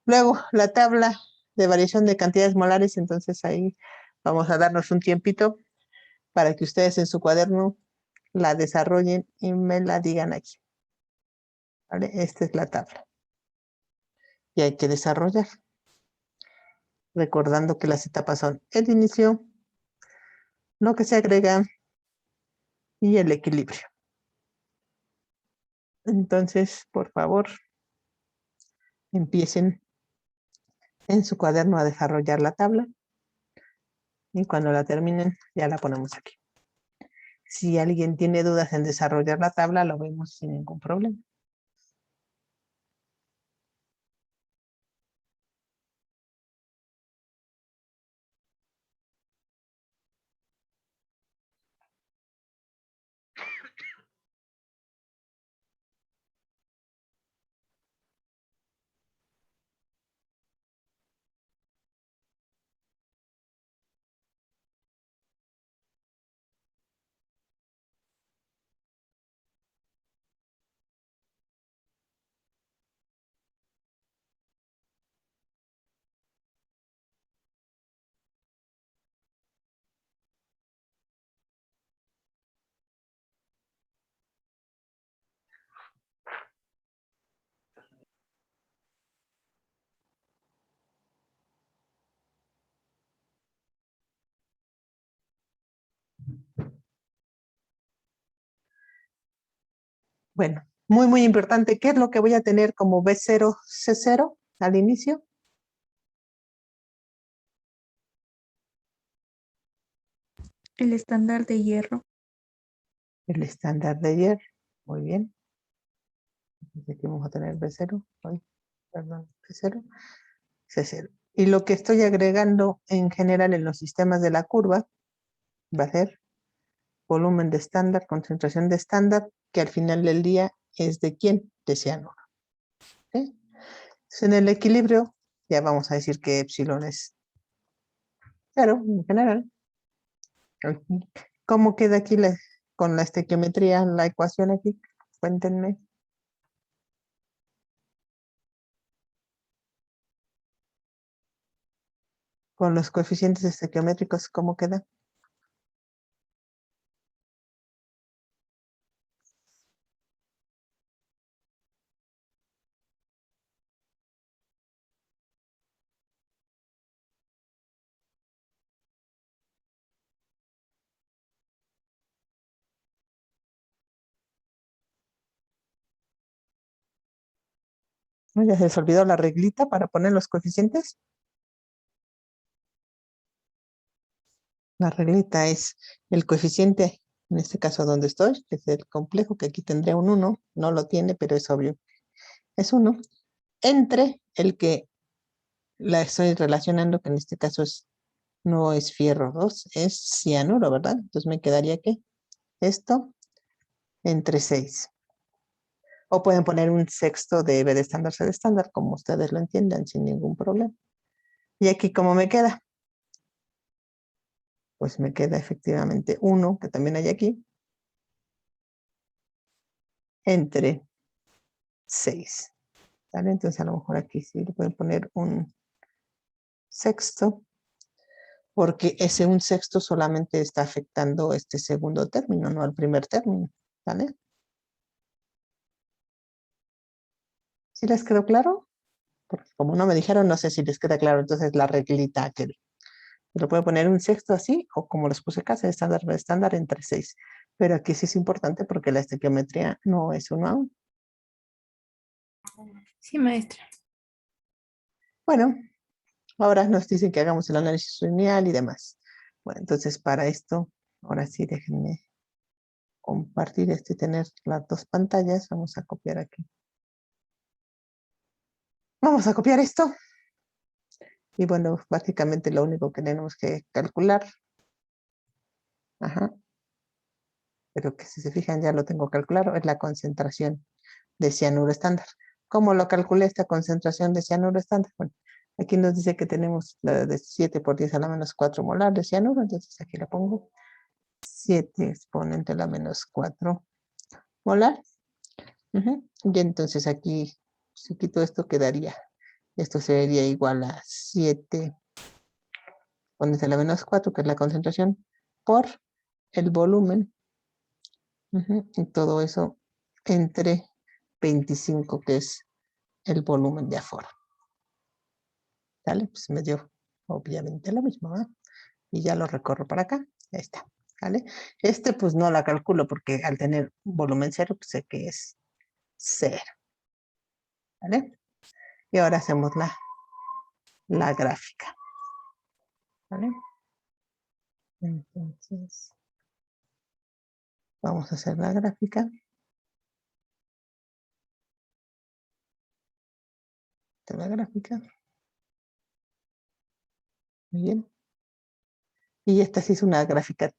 Luego, la tabla de variación de cantidades molares, entonces ahí vamos a darnos un tiempito para que ustedes en su cuaderno la desarrollen y me la digan aquí. ¿Vale? Esta es la tabla. Y hay que desarrollar, recordando que las etapas son el inicio, lo que se agrega y el equilibrio. Entonces, por favor, empiecen en su cuaderno a desarrollar la tabla y cuando la terminen ya la ponemos aquí. Si alguien tiene dudas en desarrollar la tabla, lo vemos sin ningún problema. Bueno, muy importante. ¿Qué es lo que voy a tener como B0, C0 al inicio? El estándar de hierro. El estándar de ayer. Muy bien. Entonces aquí vamos a tener B0. Ay, perdón, C0. C0. Y lo que estoy agregando en general en los sistemas de la curva va a ser volumen de estándar, concentración de estándar, que al final del día es de quién? De cianuro. ¿Okay? Entonces, en el equilibrio ya vamos a decir que epsilon es 0 en general. ¿Cómo queda aquí con la estequiometría, la ecuación aquí? Cuéntenme. Con los coeficientes estequiométricos, ¿cómo queda? ¿No? Ya se les olvidó la reglita para poner los coeficientes. La reglita es el coeficiente, en este caso donde estoy, que es el complejo, que aquí tendría un 1, no lo tiene, pero es obvio. Es 1, entre el que la estoy relacionando, que en este caso no es fierro 2, es cianuro, ¿verdad? Entonces me quedaría que esto entre 6. O pueden poner un sexto de B de estándar, C de estándar, como ustedes lo entiendan, sin ningún problema. Y aquí, ¿cómo me queda? Pues me queda efectivamente 1, que también hay aquí, entre 6. ¿Vale? Entonces a lo mejor aquí sí le pueden poner un sexto, porque ese un sexto solamente está afectando este segundo término, no al primer término. ¿Vale? ¿Sí les quedó claro? Porque como no me dijeron, no sé si les queda claro, entonces la reglita que lo puedo poner un sexto así, o como les puse acá, estándar entre 6. Pero aquí sí es importante porque la estequiometría no es 1 a 1. Sí, maestra. Bueno, ahora nos dicen que hagamos el análisis lineal y demás. Bueno, entonces para esto, ahora sí déjenme compartir esto y tener las dos pantallas. Vamos a copiar aquí. Vamos a copiar esto. Y bueno, básicamente lo único que tenemos que calcular. Ajá. Pero que si se fijan ya lo tengo calculado, es la concentración de cianuro estándar. ¿Cómo lo calculé esta concentración de cianuro estándar? Bueno, aquí nos dice que tenemos la de 7 por 10 a la menos 4 molar de cianuro, entonces aquí la pongo 7 exponente a la menos 4 molar. Y entonces aquí, si quito esto, quedaría, esto sería igual a 7 exponente a la menos 4, que es la concentración, por el volumen. Y todo eso entre 25, que es el volumen de aforo. ¿Vale? Pues me dio obviamente lo mismo, ¿verdad? Y ya lo recorro para acá. Ahí está. ¿Vale? Este pues no la calculo porque al tener volumen 0, pues sé que es 0. ¿Vale? Y ahora hacemos la gráfica. ¿Vale? Entonces, vamos a hacer la gráfica. Esta es la gráfica. Muy bien. Y esta sí es una gráfica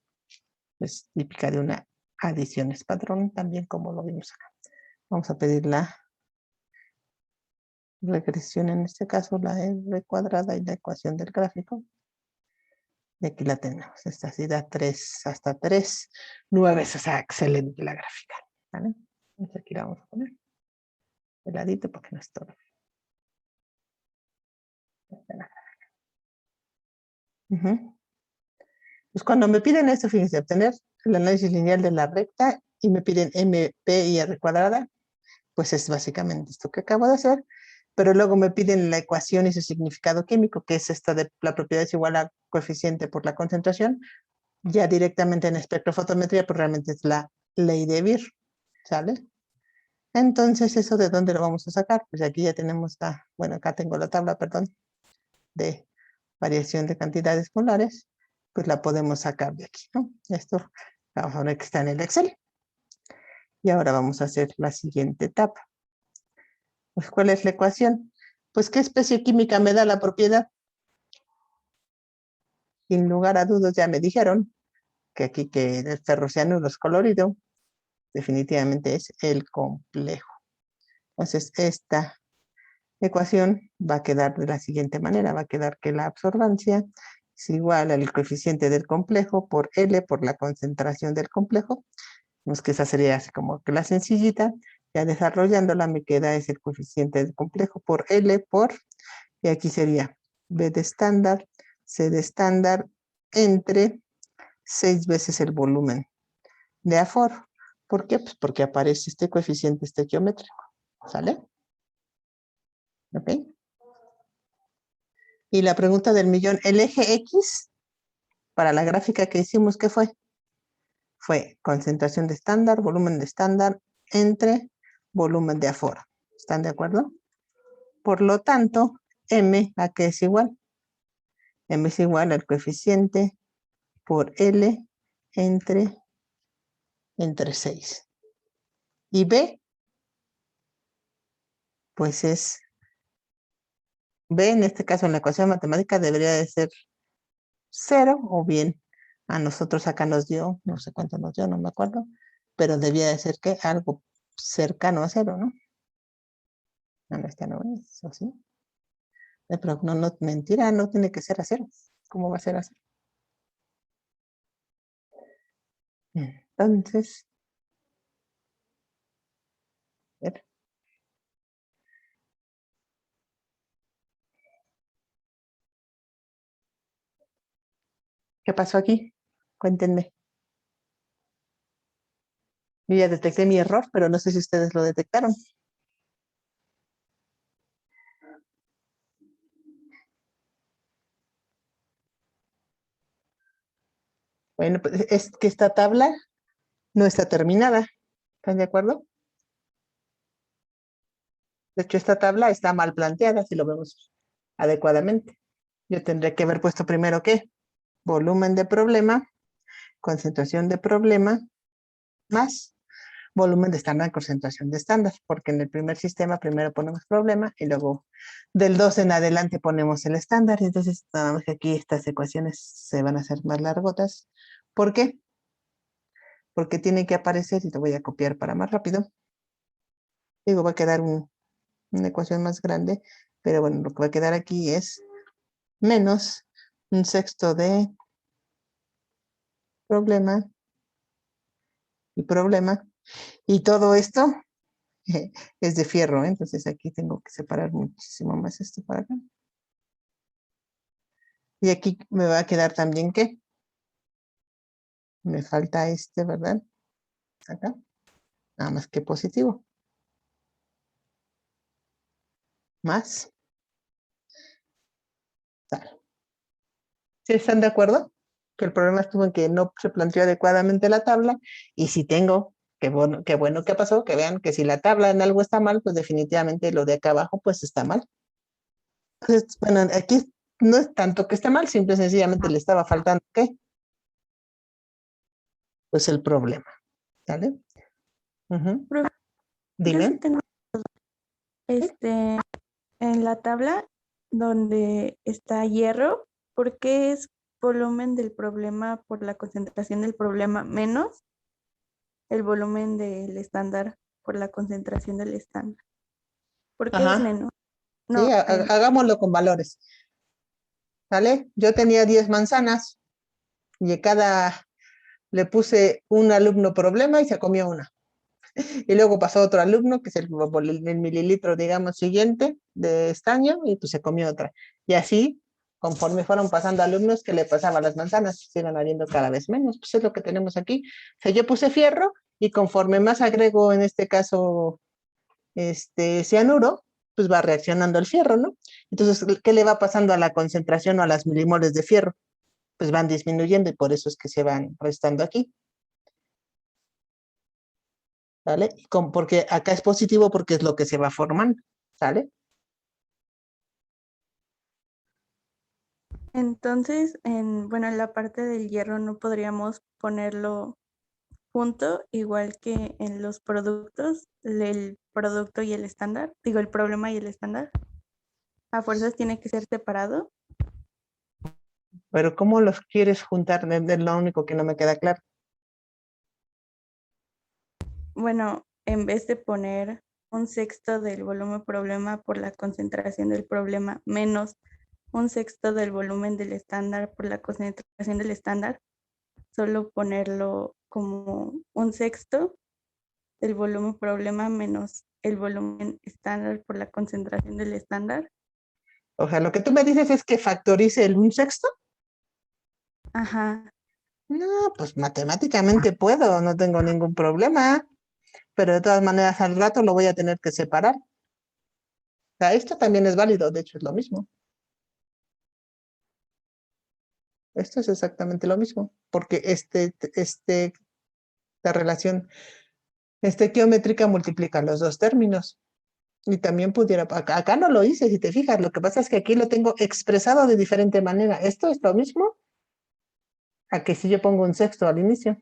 pues, típica de una adición es patrón, también como lo vimos acá. Vamos a pedir la regresión, en este caso la R cuadrada y la ecuación del gráfico. Y aquí la tenemos. Esta sí da 3 hasta 3, 9, o sea, excelente la gráfica. ¿Vale? Entonces aquí la vamos a poner de ladito porque no es todo. Pues cuando me piden esto, fíjense, obtener el análisis lineal de la recta y me piden MP y R cuadrada, pues es básicamente esto que acabo de hacer, pero luego me piden la ecuación y su significado químico, que es esta de la propiedad es igual a coeficiente por la concentración, ya directamente en espectrofotometría, pues realmente es la ley de Beer, ¿sale? Entonces, ¿eso de dónde lo vamos a sacar? Pues aquí ya tenemos bueno, acá tengo la tabla, perdón, de variación de cantidades molares, pues la podemos sacar de aquí, ¿no? Esto vamos a ver que está en el Excel. Y ahora vamos a hacer la siguiente etapa. Pues, ¿cuál es la ecuación? Pues, ¿qué especie química me da la propiedad? Sin lugar a dudas ya me dijeron que aquí que el ferrocianuro es colorido, definitivamente es el complejo. Entonces, esta ecuación va a quedar de la siguiente manera. Va a quedar que la absorbancia es igual al coeficiente del complejo por L por la concentración del complejo. Vemos que esa sería así como que la sencillita. Ya desarrollándola me queda es el coeficiente del complejo por L por, y aquí sería B de estándar, C de estándar, entre 6 veces el volumen de aforo. ¿Por qué? Pues porque aparece este coeficiente estequiométrico. ¿Sale? ¿Ok? Y la pregunta del millón, el eje X, para la gráfica que hicimos, ¿qué fue? Fue concentración de estándar, volumen de estándar, entre volumen de aforo. ¿Están de acuerdo? por lo tanto, M, ¿a qué es igual? M es igual al coeficiente por L entre 6. Y B, pues es, B en este caso en la ecuación matemática debería de ser 0, o bien a nosotros acá nos dio, no sé cuánto nos dio, no me acuerdo, pero debía de ser que algo cercano a 0, ¿no? No, esta no es, ¿o sí? Pero no, mentira, no tiene que ser a 0. ¿Cómo va a ser a 0? Entonces, a ver. ¿Qué pasó aquí? Cuéntenme. Yo ya detecté mi error, pero no sé si ustedes lo detectaron. Bueno, pues es que esta tabla no está terminada. ¿Están de acuerdo? De hecho, esta tabla está mal planteada, si lo vemos adecuadamente. Yo tendría que haber puesto primero ¿qué? Volumen de problema, concentración de problema, más volumen de estándar, concentración de estándar, porque en el primer sistema primero ponemos problema y luego del 2 en adelante ponemos el estándar. Entonces, nada más que aquí estas ecuaciones se van a hacer más largotas. ¿Por qué? Porque tiene que aparecer, y te voy a copiar para más rápido. Digo, va a quedar una ecuación más grande, pero bueno, lo que va a quedar aquí es menos 1/6 de problema y problema. Y todo esto es de fierro, ¿eh? Entonces aquí tengo que separar muchísimo más esto para acá. Y aquí me va a quedar también ¿qué? Me falta este, ¿verdad? Acá. Nada más que positivo. Más. Tal. ¿Sí están de acuerdo? Que el problema estuvo en que no se planteó adecuadamente la tabla. Y si tengo, qué bueno que pasó, que vean que si la tabla en algo está mal, pues definitivamente lo de acá abajo pues está mal. Entonces, bueno, aquí no es tanto que esté mal, simple y sencillamente le estaba faltando ¿qué? Pues el problema. ¿Sale? Ujú. Profe, yo sí Dime. tengo, en la tabla donde está hierro, ¿por qué es volumen del problema por la concentración del problema menos el volumen del estándar por la concentración del estándar? ¿Por qué es Ajá. menos? Sí, No, hagámoslo con valores. ¿Sale? Yo tenía 10 manzanas y a cada le puse un alumno problema y se comió una. Y luego pasó otro alumno, que es el mililitro, digamos, siguiente de estaño, y pues se comió otra. Y así, conforme fueron pasando alumnos, que le pasaban las manzanas, se iban habiendo cada vez menos. Pues es lo que tenemos aquí. O sea, yo puse fierro y conforme más agrego, en este caso, cianuro, pues va reaccionando el fierro, ¿no? Entonces, ¿qué le va pasando a la concentración o a las milimoles de fierro? Pues van disminuyendo y por eso es que se van restando aquí. ¿Sale? Porque acá es positivo porque es lo que se va formando, ¿sale? entonces, bueno, en la parte del hierro no podríamos ponerlo junto, igual que en los productos, el producto y el estándar, digo, el problema y el estándar. A fuerzas tiene que ser separado. Pero ¿cómo los quieres juntar? Es lo único que no me queda claro. Bueno, en vez de poner 1/6 del volumen problema por la concentración del problema menos 1/6 del volumen del estándar por la concentración del estándar, solo ponerlo como 1/6 del volumen problema menos el volumen estándar por la concentración del estándar. O sea, lo que tú me dices es que factorice el 1/6. Ajá. No, pues matemáticamente puedo, no tengo ningún problema. Pero de todas maneras al rato lo voy a tener que separar. O sea, esto también es válido, de hecho es lo mismo. Esto es exactamente lo mismo, porque la relación estequiométrica multiplica los dos términos. Y también pudiera, acá no lo hice, si te fijas, lo que pasa es que aquí lo tengo expresado de diferente manera. Esto es lo mismo a que si yo pongo un sexto al inicio.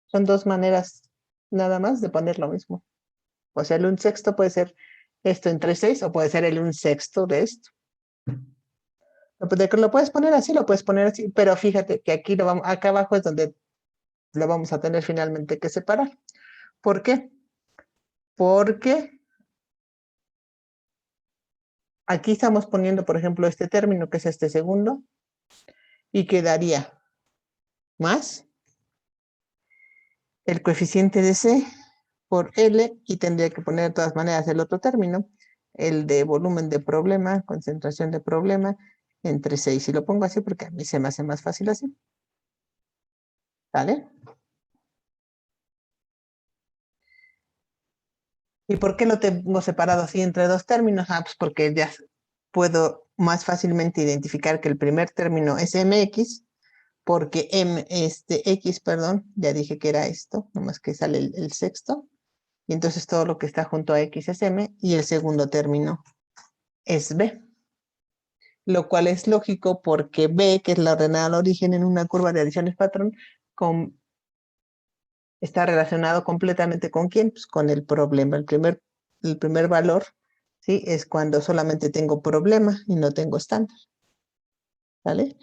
Son dos maneras nada más de poner lo mismo. O sea, el un sexto puede ser esto entre 6 o puede ser el un sexto de esto. Lo puedes poner así, lo puedes poner así, pero fíjate que aquí lo vamos, acá abajo es donde lo vamos a tener finalmente que separar. ¿Por qué? Porque aquí estamos poniendo, por ejemplo, este término, que es este segundo, y quedaría más el coeficiente de C por L, y tendría que poner de todas maneras el otro término, el de volumen de problema, concentración de problema, entre 6. Y lo pongo así porque a mí se me hace más fácil así. ¿Vale? ¿Y por qué lo tengo separado así entre dos términos? Pues porque ya puedo más fácilmente identificar que el primer término es mx, porque x, perdón, ya dije que era esto, nomás que sale el sexto, y entonces todo lo que está junto a x es m, y el segundo término es b. Lo cual es lógico porque b, que es la ordenada al origen en una curva de adiciones patrón, está relacionado completamente con quién, pues con el problema. El primer valor, ¿sí? Es cuando solamente tengo problema y no tengo estándar. ¿Vale?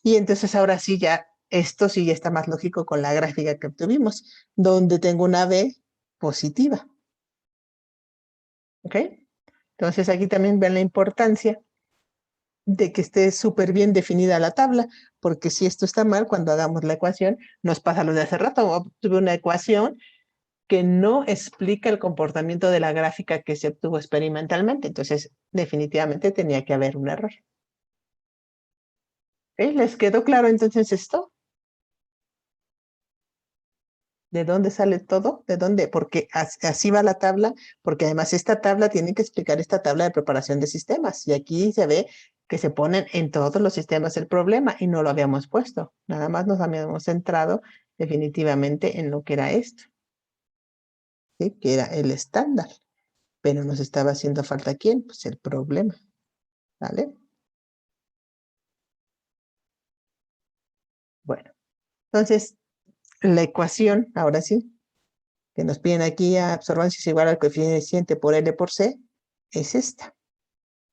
Y entonces ahora sí ya, esto sí ya está más lógico con la gráfica que obtuvimos, donde tengo una B positiva. ¿Ok? Entonces aquí también ven la importancia de que esté súper bien definida la tabla, porque si esto está mal, cuando hagamos la ecuación, nos pasa lo de hace rato. Obtuve una ecuación que no explica el comportamiento de la gráfica que se obtuvo experimentalmente. Entonces, definitivamente tenía que haber un error. ¿Ok? ¿Les quedó claro entonces esto? ¿De dónde sale todo? ¿De dónde? Porque así va la tabla, porque además esta tabla tiene que explicar esta tabla de preparación de sistemas. Y aquí se ve que se ponen en todos los sistemas el problema y no lo habíamos puesto. Nada más nos habíamos centrado definitivamente en lo que era esto, ¿sí? Que era el estándar. Pero nos estaba haciendo falta ¿quién? Pues el problema. ¿Vale? Bueno, entonces la ecuación, ahora sí, que nos piden aquí a absorbancia es igual al coeficiente por L por C, es esta.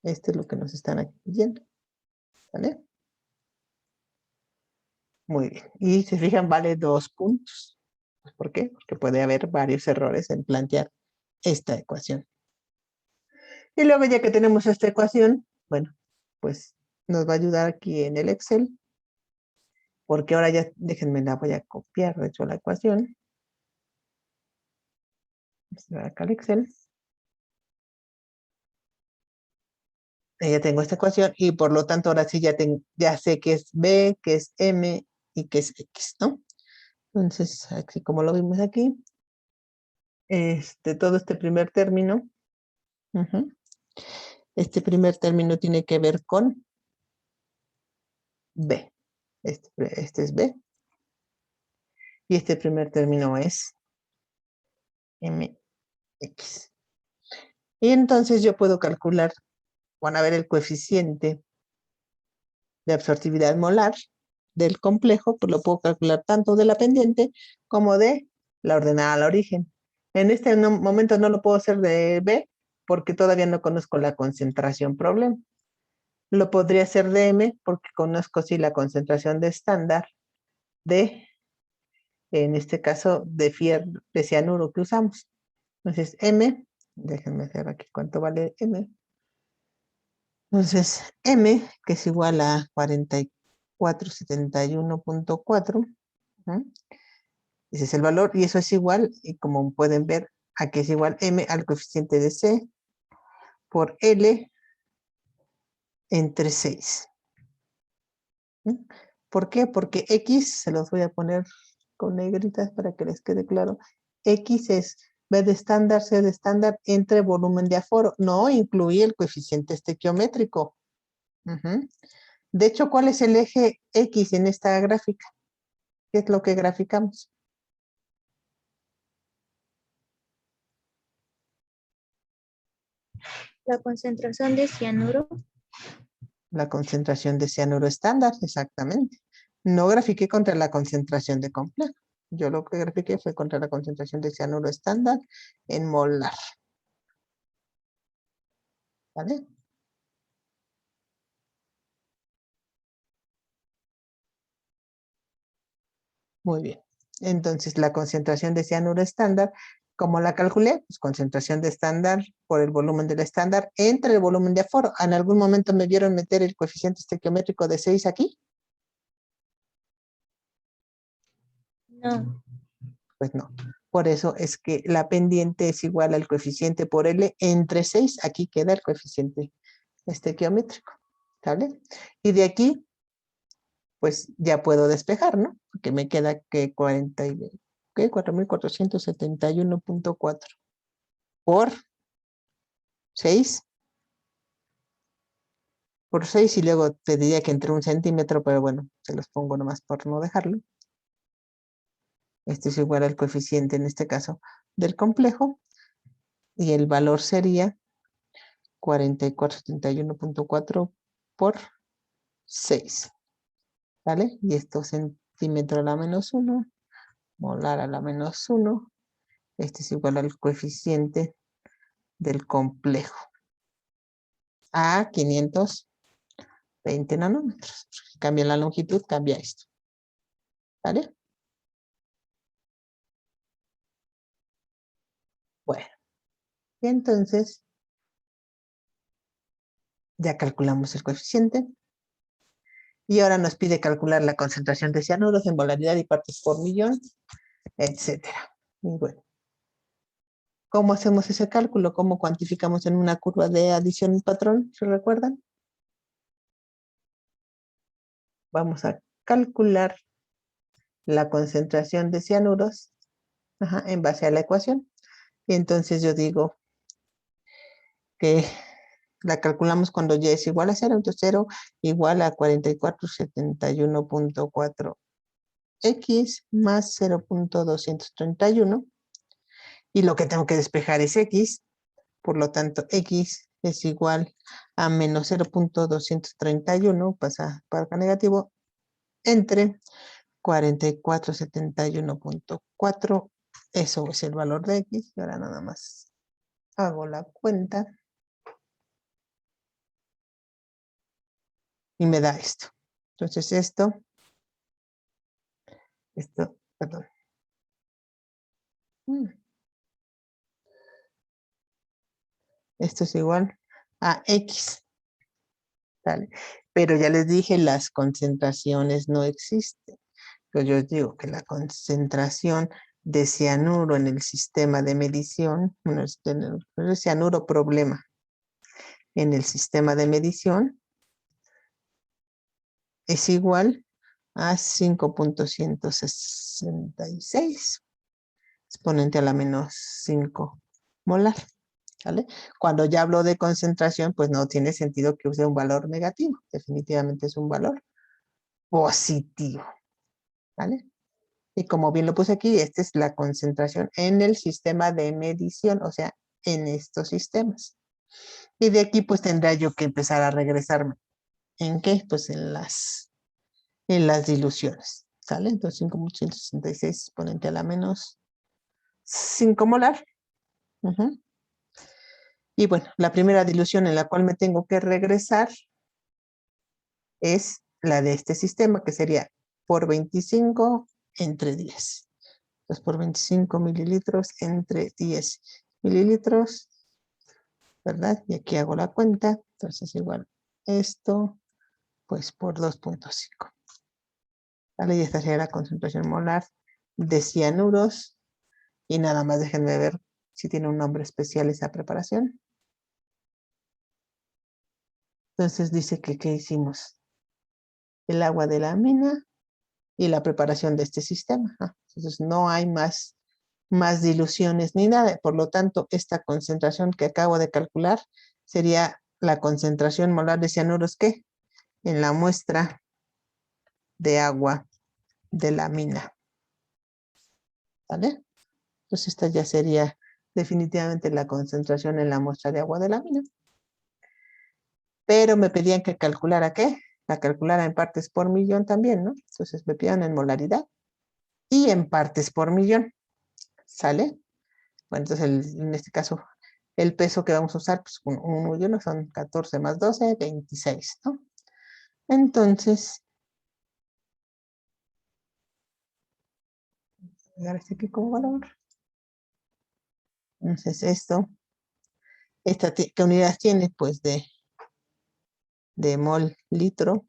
Esto es lo que nos están aquí pidiendo. ¿Vale? Muy bien. Y se fijan, vale 2 puntos. ¿Por qué? Porque puede haber varios errores en plantear esta ecuación. Y luego ya que tenemos esta ecuación, bueno, pues nos va a ayudar aquí en el Excel. Porque ahora ya, déjenme la voy a copiar, de hecho, la ecuación. Acá el Excel. Ya tengo esta ecuación y por lo tanto ahora sí ya sé que es B, que es M y que es X, ¿no? Entonces, así como lo vimos aquí, todo este primer término, este primer término tiene que ver con B. Este es B. Y este primer término es MX. Y entonces yo puedo calcular, van a ver el coeficiente de absortividad molar del complejo, pues lo puedo calcular tanto de la pendiente como de la ordenada al origen. En este momento no lo puedo hacer de B porque todavía no conozco la concentración problema. Lo podría hacer de M porque conozco sí la concentración de estándar de, en este caso, de cianuro que usamos. Entonces M, déjenme hacer aquí cuánto vale M. Entonces M, que es igual a 4471.4, ese es el valor, y eso es igual, y como pueden ver, aquí es igual M al coeficiente de C por L entre 6. ¿Por qué? Porque X, se los voy a poner con negritas para que les quede claro, X es B de estándar, C de estándar entre volumen de aforo, no incluye el coeficiente estequiométrico. De hecho, ¿cuál es el eje X en esta gráfica? ¿Qué es lo que graficamos? La concentración de cianuro. La concentración de cianuro estándar, exactamente. No grafiqué contra la concentración de complejo. Yo lo que grafiqué fue contra la concentración de cianuro estándar en molar. ¿Vale? Muy bien. Entonces, la concentración de cianuro estándar, ¿cómo la calculé? Pues concentración de estándar por el volumen del estándar entre el volumen de aforo. ¿En algún momento me vieron meter el coeficiente estequiométrico de 6 aquí? No. Pues no. Por eso es que la pendiente es igual al coeficiente por L entre 6. Aquí queda el coeficiente estequiométrico. ¿Sale? Y de aquí, pues ya puedo despejar, ¿no? Porque me queda que 4.471.4 por 6. Por 6 y luego te diría que entre 1 centímetro, pero bueno, se los pongo nomás por no dejarlo. Este es igual al coeficiente, en este caso, del complejo. Y el valor sería 4471.4 por 6. ¿Vale? Y esto centímetro a la menos 1, molar a la menos 1. Este es igual al coeficiente del complejo. A 520 nanómetros. Cambia la longitud, cambia esto. ¿Vale? Bueno. Y entonces, ya calculamos el coeficiente. Y ahora nos pide calcular la concentración de cianuros en molaridad y partes por millón, etcétera. Y bueno, ¿cómo hacemos ese cálculo? ¿Cómo cuantificamos en una curva de adición y patrón? ¿Se recuerdan? Vamos a calcular la concentración de cianuros en base a la ecuación. Y entonces yo digo que la calculamos cuando y es igual a 0, entonces 0 igual a 4471.4 x más 0.231. Y lo que tengo que despejar es x, por lo tanto x es igual a menos 0.231, pasa para acá negativo, entre 4471.4, eso es el valor de x, y ahora nada más hago la cuenta y me da esto. Entonces esto, perdón. Esto es igual a x, ¿vale? Pero ya les dije, las concentraciones no existen. Pero yo digo que la concentración de cianuro en el sistema de medición, bueno, el cianuro problema en el sistema de medición es igual a 5.166 exponente a la menos 5 molar. ¿Vale? Cuando ya hablo de concentración, pues no tiene sentido que use un valor negativo. Definitivamente es un valor positivo. ¿Vale? Y como bien lo puse aquí, esta es la concentración en el sistema de medición, o sea, en estos sistemas. Y de aquí pues tendrá yo que empezar a regresarme. ¿En qué? Pues en las diluciones. ¿Sale? Entonces 5.166 exponente a la menos 5 molar. Y bueno, la primera dilución en la cual me tengo que regresar es la de este sistema, que sería por 25 entre 10. Entonces, por 25 mililitros entre 10 mililitros, ¿verdad? Y aquí hago la cuenta. Entonces, igual esto, pues por 2.5. ¿Vale? Y esta sería la concentración molar de cianuros. Y nada más déjenme ver si tiene un nombre especial esa preparación. Entonces dice que ¿qué hicimos? El agua de la mina y la preparación de este sistema. Entonces no hay más diluciones ni nada. Por lo tanto, esta concentración que acabo de calcular sería la concentración molar de cianuros que en la muestra de agua de la mina. ¿Vale? Entonces esta ya sería definitivamente la concentración en la muestra de agua de la mina. Pero me pedían que calculara ¿qué? La calculara en partes por millón también, ¿no? Entonces me pidieron en molaridad y en partes por millón. ¿Sale? Bueno, entonces en este caso, el peso que vamos a usar, pues 1 y 1 son 14 más 12, 26, ¿no? Entonces, voy a dar este aquí como valor. Entonces ¿qué unidades tiene? Pues de mol litro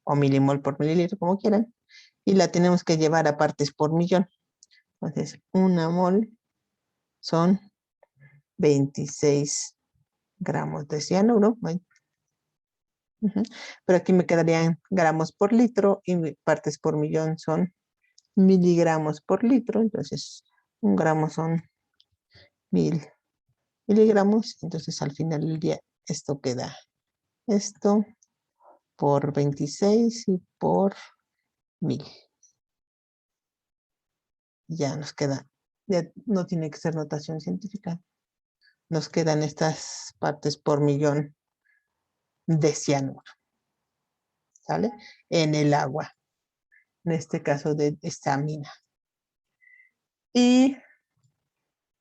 o milimol por mililitro, como quieran. Y la tenemos que llevar a partes por millón. Entonces, 1 mol son 26 gramos de cianuro. Pero aquí me quedarían gramos por litro y partes por millón son miligramos por litro. Entonces, 1 gramo son 1000 miligramos. Entonces, al final del día, esto queda esto por 26 y por 1000. Ya nos queda, ya no tiene que ser notación científica. Nos quedan estas partes por millón de cianuro. ¿Sale? En el agua. En este caso de esta mina. Y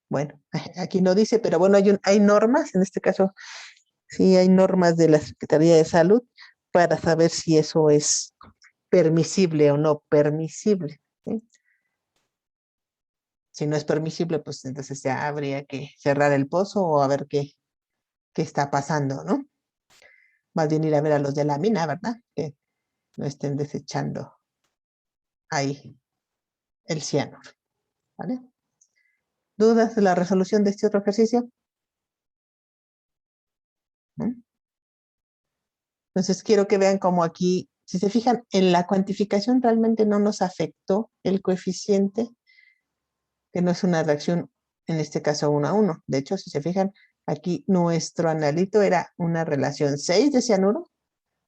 bueno, aquí no dice, pero bueno, hay normas, en este caso sí hay normas de la Secretaría de Salud para saber si eso es permisible o no permisible. ¿Sí? Si no es permisible, pues entonces ya habría que cerrar el pozo o a ver qué está pasando, ¿no? Más bien ir a ver a los de la mina, ¿verdad? Que no estén desechando ahí el cianuro, ¿vale? ¿Dudas de la resolución de este otro ejercicio? ¿No? Entonces quiero que vean cómo aquí, si se fijan, en la cuantificación realmente no nos afectó el coeficiente, que no es una reacción, en este caso 1 a 1. De hecho, si se fijan, aquí nuestro analito era una relación 6 de cianuro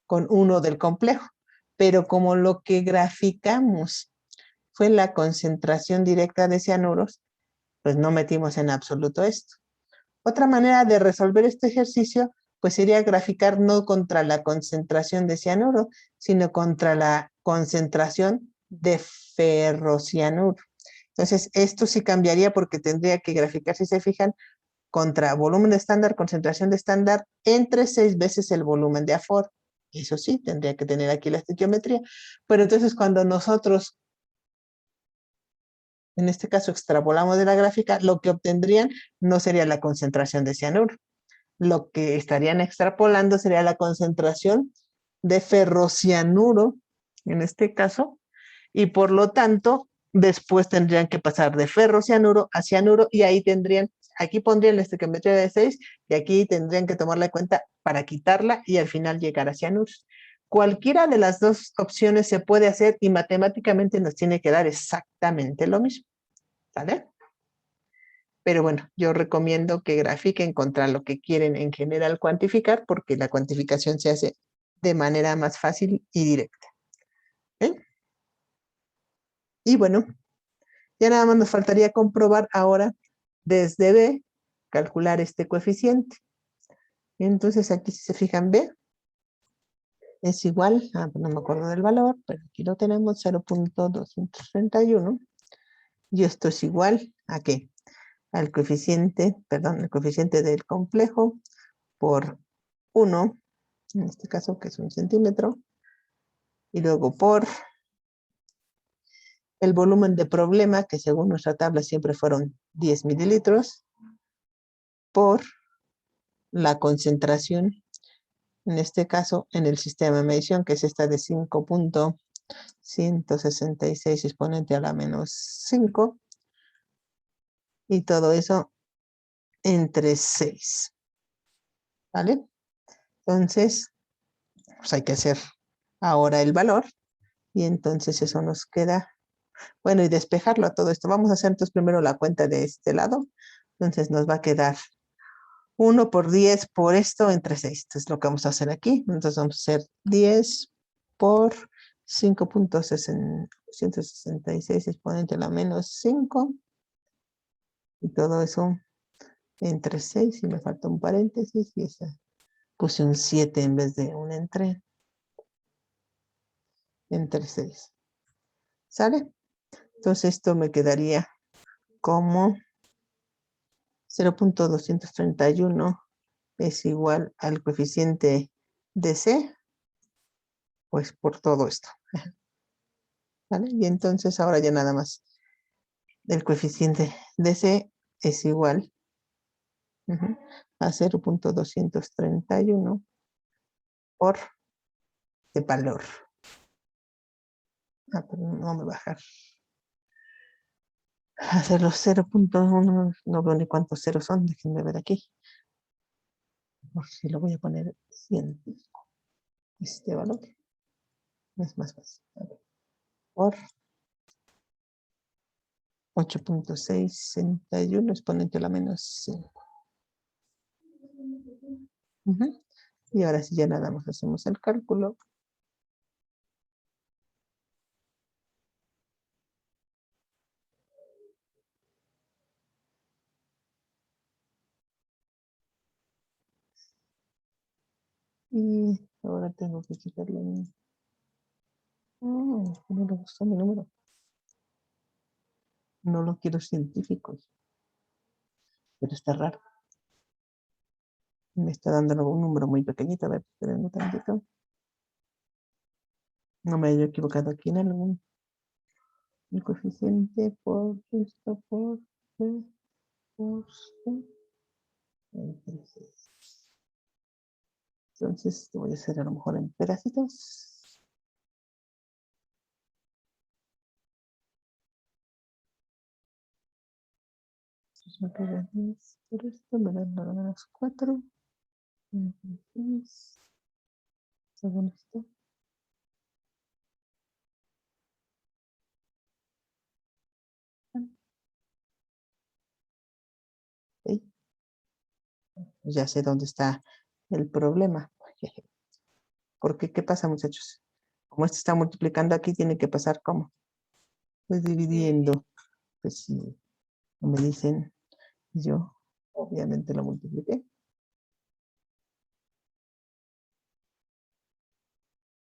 con 1 del complejo. Pero como lo que graficamos fue la concentración directa de cianuros, pues no metimos en absoluto esto. Otra manera de resolver este ejercicio, pues sería graficar no contra la concentración de cianuro, sino contra la concentración de ferrocianuro. Entonces, esto sí cambiaría porque tendría que graficar, si se fijan, contra volumen de estándar, concentración de estándar, entre 6 veces el volumen de aforo. Eso sí, tendría que tener aquí la estequiometría. Pero entonces, cuando nosotros en este caso extrapolamos de la gráfica, lo que obtendrían no sería la concentración de cianuro. Lo que estarían extrapolando sería la concentración de ferrocianuro, en este caso, y por lo tanto, después tendrían que pasar de ferrocianuro a cianuro, y ahí tendrían, aquí pondrían la estequiometría de 6, y aquí tendrían que tomarla en cuenta para quitarla, y al final llegar a cianuros. Cualquiera de las dos opciones se puede hacer y matemáticamente nos tiene que dar exactamente lo mismo. ¿Vale? Pero bueno, yo recomiendo que grafiquen contra lo que quieren en general cuantificar, porque la cuantificación se hace de manera más fácil y directa. ¿Eh? Y bueno, ya nada más nos faltaría comprobar ahora desde B, calcular este coeficiente. Entonces aquí si se fijan B, es igual, no me acuerdo del valor, pero aquí lo tenemos, 0.231. Y esto es igual a ¿qué? Al coeficiente, perdón, el coeficiente del complejo por 1, en este caso que es 1 centímetro, y luego por el volumen de problema, que según nuestra tabla siempre fueron 10 mililitros, por la concentración, en este caso en el sistema de medición, que es esta de 5.166 exponente a la menos 5, y todo eso entre 6. ¿Vale? Entonces, pues hay que hacer ahora el valor, y entonces eso nos queda, bueno, y despejarlo a todo esto. Vamos a hacer entonces primero la cuenta de este lado. Entonces nos va a quedar 1 por 10 por esto entre 6. Entonces es lo que vamos a hacer aquí. Entonces vamos a hacer 10 por 5.166 exponente a la menos 5 Y todo eso entre 6 y me falta un paréntesis y esa puse un 7 en vez de un entre 6. ¿Sale? Entonces esto me quedaría como 0.231 es igual al coeficiente de C, pues por todo esto. ¿Vale? Y entonces ahora ya nada más el coeficiente de C es igual a 0.231 por de valor. Pero no me va a bajar. Hacer los 0.1, no veo ni cuántos ceros son, déjenme ver aquí. Por si lo voy a poner científico. Este valor es más fácil. Por 8.661 exponente a la menos 5. Y ahora sí ya nada más hacemos el cálculo. Y ahora tengo que quitarle un... no me gustó mi número. No lo quiero científicos. Pero está raro. Me está dando un número muy pequeñito. A ver, espérenme tantito. No me haya equivocado aquí en algún. El coeficiente por esto, por C, por C. Entonces, lo voy a hacer a lo mejor en pedacitos. Me queda 10 por esto, me dan nada menos 4. Entonces, según esto. Ok, ya sé dónde está el problema. Porque, ¿qué pasa, muchachos? Como esto está multiplicando aquí, tiene que pasar ¿cómo? Pues dividiendo. Pues si no me dicen, yo obviamente lo multipliqué.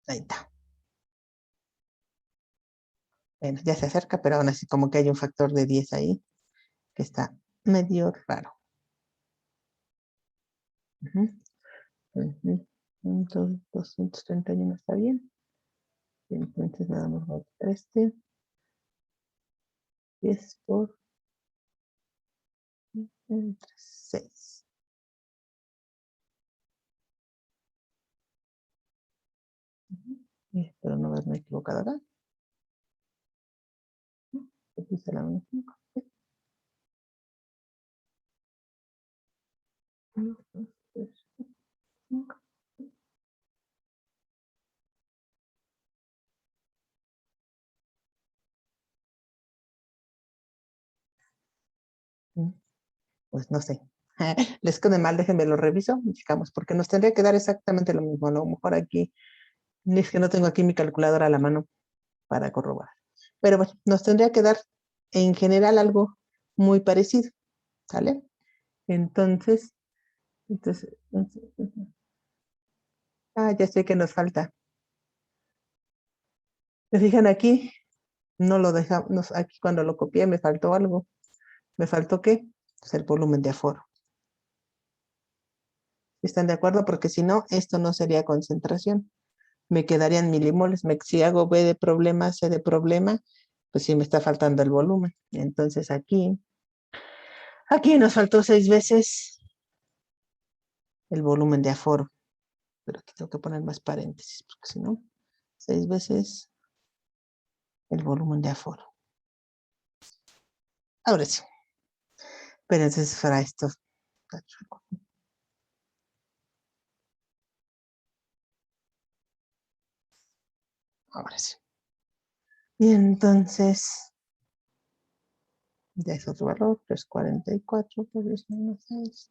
Ahí está. Bueno, ya se acerca, pero aún así como que hay un factor de 10 ahí, que está medio raro. Entonces, 231 está bien. Y entonces nada más voy a quitar este. 10 por entre 6. Y espero no haberme equivocado acá. Puse la menos 5. 1, 2, 3, 5. Pues no sé. Les quede mal, déjenme lo reviso y checamos, porque nos tendría que dar exactamente lo mismo. A lo mejor aquí, es que no tengo aquí mi calculadora a la mano para corroborar. Pero bueno, nos tendría que dar en general algo muy parecido. ¿Sale? Entonces, ya sé que nos falta. ¿Se fijan aquí? No lo dejamos, aquí cuando lo copié me faltó algo. ¿Me faltó qué? Pues el volumen de aforo. ¿Están de acuerdo? Porque si no, esto no sería concentración. Me quedarían milimoles. Si hago B de problema, C de problema, pues sí me está faltando el volumen. Entonces aquí nos faltó 6 veces el volumen de aforo. Pero aquí tengo que poner más paréntesis, porque si no, 6 veces el volumen de aforo. Ahora sí. Pero entonces para esto. Ahora sí. Y entonces, ya es otro valor, 344 por 10 menos 6.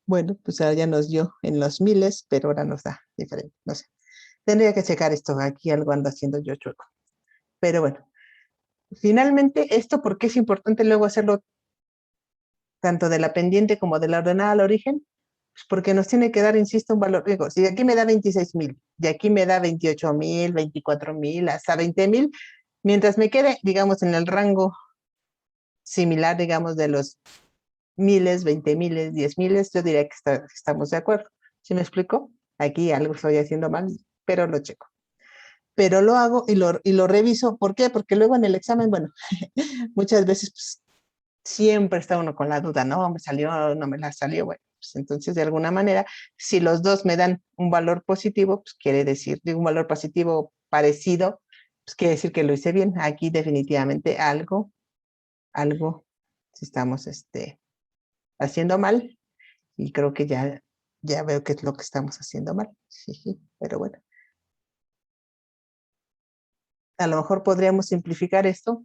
Bueno, pues ahora ya nos dio en los miles, pero ahora nos da diferente, no sé. Tendría que checar esto, aquí algo ando haciendo yo chueco. Pero bueno, finalmente esto, ¿por qué es importante luego hacerlo tanto de la pendiente como de la ordenada al origen? Pues porque nos tiene que dar, insisto, un valor. Digo, si aquí me da 26,000 y aquí me da 28,000, 24,000, hasta 20,000, mientras me quede, digamos, en el rango similar, digamos, de los miles, 20,000, 10,000, yo diría que estamos de acuerdo. ¿Sí me explico? Aquí algo estoy haciendo mal, pero lo checo. Pero lo hago y lo reviso. ¿Por qué? Porque luego en el examen, bueno, muchas veces pues, siempre está uno con la duda, ¿no? ¿Me salió? ¿No me la salió? Bueno, pues entonces de alguna manera, si los dos me dan un valor positivo, pues quiere decir, digo, un valor positivo parecido, pues quiere decir que lo hice bien. Aquí definitivamente algo, si estamos haciendo mal, y creo que ya veo qué es lo que estamos haciendo mal. Pero bueno. A lo mejor podríamos simplificar esto.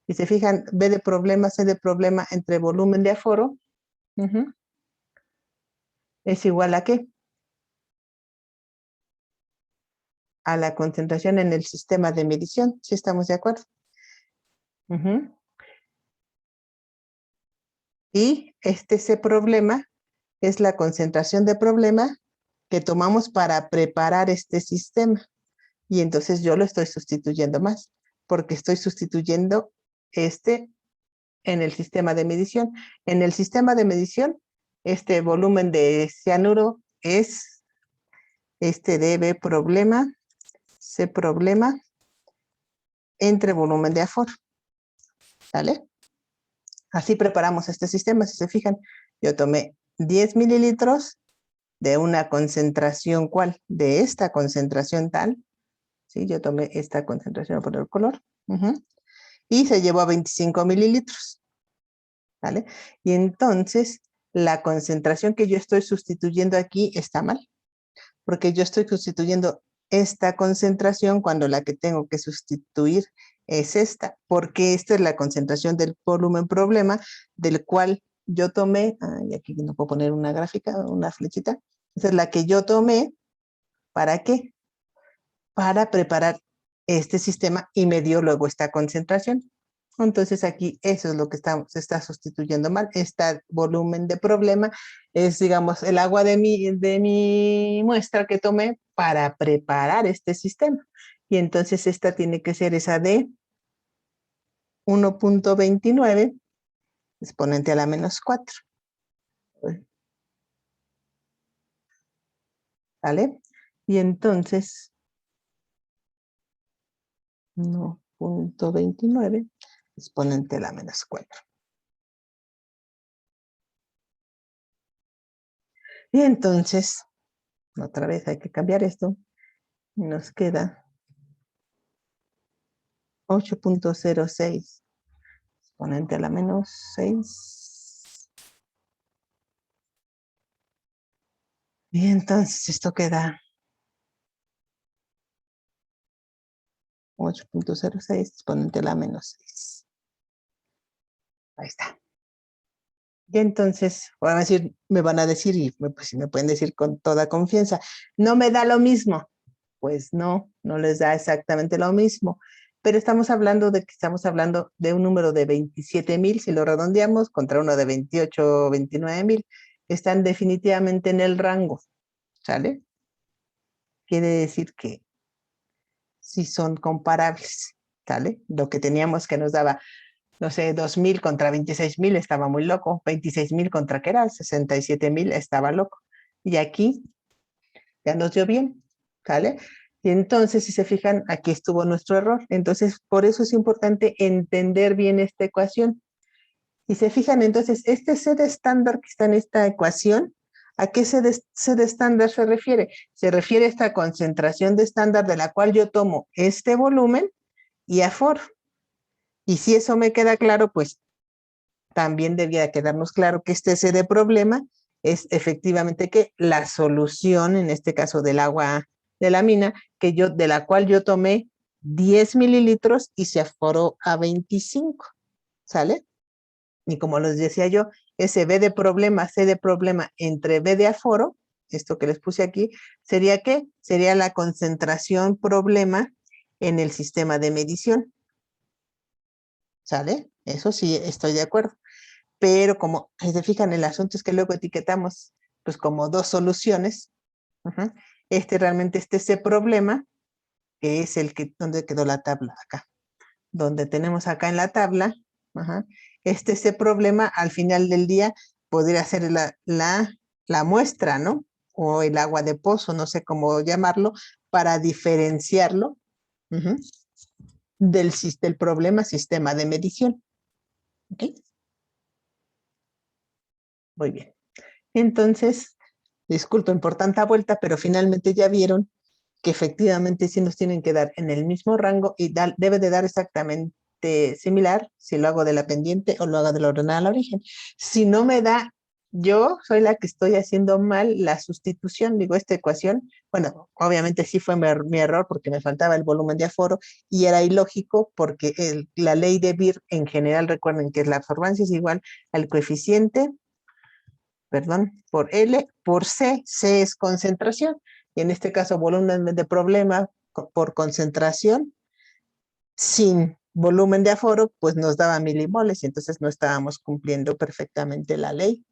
Si se fijan, B de problema, C de problema entre volumen de aforo. ¿Es igual a qué? A la concentración en el sistema de medición, si estamos de acuerdo. Y C problema es la concentración de problema que tomamos para preparar este sistema. Y entonces yo lo estoy sustituyendo más, porque estoy sustituyendo en el sistema de medición. En el sistema de medición, este volumen de cianuro es de B problema, C problema, entre volumen de aforo. ¿Sale? Así preparamos este sistema. Si se fijan, yo tomé 10 mililitros de una concentración, ¿cuál? De esta concentración tal. ¿Sí? Yo tomé esta concentración por el color. Y se llevó a 25 mililitros. ¿Vale? Y entonces, la concentración que yo estoy sustituyendo aquí está mal, porque yo estoy sustituyendo esta concentración cuando la que tengo que sustituir es esta, porque esta es la concentración del volumen problema del cual yo tomé, y aquí no puedo poner una gráfica, una flechita, esa es la que yo tomé, ¿para qué? Para preparar este sistema y me dio luego esta concentración. Entonces aquí eso es lo que se está sustituyendo mal. Este volumen de problema es, digamos, el agua de mi muestra que tomé para preparar este sistema. Y entonces esta tiene que ser esa de 1.29 exponente a la menos 4. ¿Vale? Y entonces 1.29 exponente a la menos 4. Y entonces, otra vez hay que cambiar esto. Y nos queda 8.06 exponente a la menos 6. Y entonces esto queda 8.06 exponente a la menos 6. Ahí está. Y entonces, me van a decir, y pues me pueden decir con toda confianza, ¿no me da lo mismo? Pues no les da exactamente lo mismo. Pero estamos hablando de un número de 27,000, si lo redondeamos, contra uno de 28, 29,000. Están definitivamente en el rango, ¿sale? Quiere decir que sí son comparables, ¿sale? Lo que teníamos que nos daba, no sé, 2,000 contra 26,000 estaba muy loco. 26,000 contra, ¿qué era? 67,000 estaba loco. Y aquí ya nos dio bien, ¿sale? Y entonces, si se fijan, aquí estuvo nuestro error. Entonces, por eso es importante entender bien esta ecuación. Si se fijan, entonces, este C de estándar que está en esta ecuación, ¿a qué C de estándar se refiere? Se refiere a esta concentración de estándar de la cual yo tomo este volumen y aforo. Y si eso me queda claro, pues también debía quedarnos claro que este C de problema es efectivamente que la solución, en este caso del agua de la mina, de la cual yo tomé 10 mililitros y se aforó a 25, ¿sale? Y como les decía yo, ese B de problema, C de problema entre B de aforo, esto que les puse aquí, ¿sería qué? Sería la concentración problema en el sistema de medición. ¿Sale? Eso sí, estoy de acuerdo. Pero como si se fijan, el asunto es que luego etiquetamos pues como dos soluciones. Realmente este es el problema, que es el que, donde quedó la tabla acá. Donde tenemos acá en la tabla, este es el problema, al final del día podría ser la muestra, ¿no? O el agua de pozo, no sé cómo llamarlo, para diferenciarlo del problema sistema de medición. ¿Ok? Muy bien. Entonces, disculpen por tanta vuelta, pero finalmente ya vieron que efectivamente sí nos tienen que dar en el mismo rango y debe de dar exactamente similar si lo hago de la pendiente o lo hago de la ordenada al origen. Si no me da, yo soy la que estoy haciendo mal la sustitución, digo, esta ecuación, bueno, obviamente sí fue mi error porque me faltaba el volumen de aforo y era ilógico porque la ley de Beer en general, recuerden que la absorbancia es igual al coeficiente, perdón, por L por C, C es concentración, y en este caso volumen de problema por concentración, sin volumen de aforo, pues nos daba milimoles, y entonces no estábamos cumpliendo perfectamente la ley,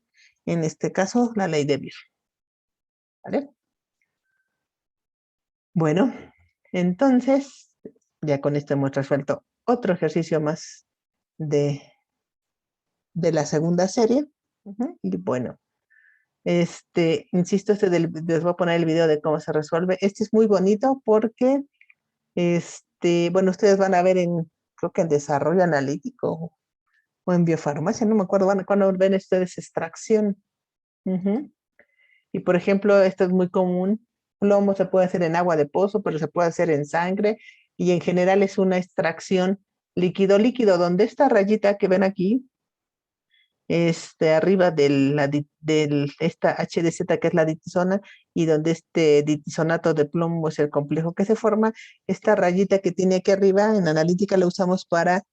en este caso la ley de Beer. ¿Vale? Bueno, entonces, ya con esto hemos resuelto otro ejercicio más de la segunda serie, y bueno, insisto, les voy a poner el video de cómo se resuelve. Este es muy bonito porque, bueno, ustedes van a ver creo que en desarrollo analítico o en biofarmacia, no me acuerdo, cuando ven ustedes extracción. Y por ejemplo, esto es muy común. Plomo se puede hacer en agua de pozo, pero se puede hacer en sangre y en general es una extracción líquido-líquido, donde esta rayita que ven aquí, arriba de esta HDZ que es la ditisona y donde este ditisonato de plomo es el complejo que se forma, esta rayita que tiene aquí arriba en analítica la usamos para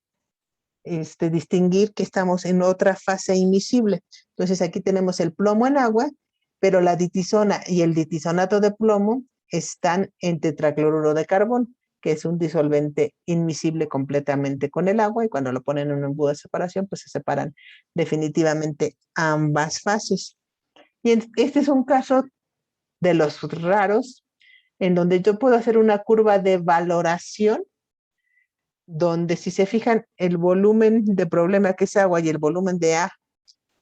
distinguir que estamos en otra fase immiscible. Entonces aquí tenemos el plomo en agua, pero la ditisona y el ditisonato de plomo están en tetracloruro de carbono, que es un disolvente inmiscible completamente con el agua, y cuando lo ponen en un embudo de separación, pues se separan definitivamente ambas fases. Y este es un caso de los raros en donde yo puedo hacer una curva de valoración donde si se fijan el volumen de problema que es agua y el volumen de A,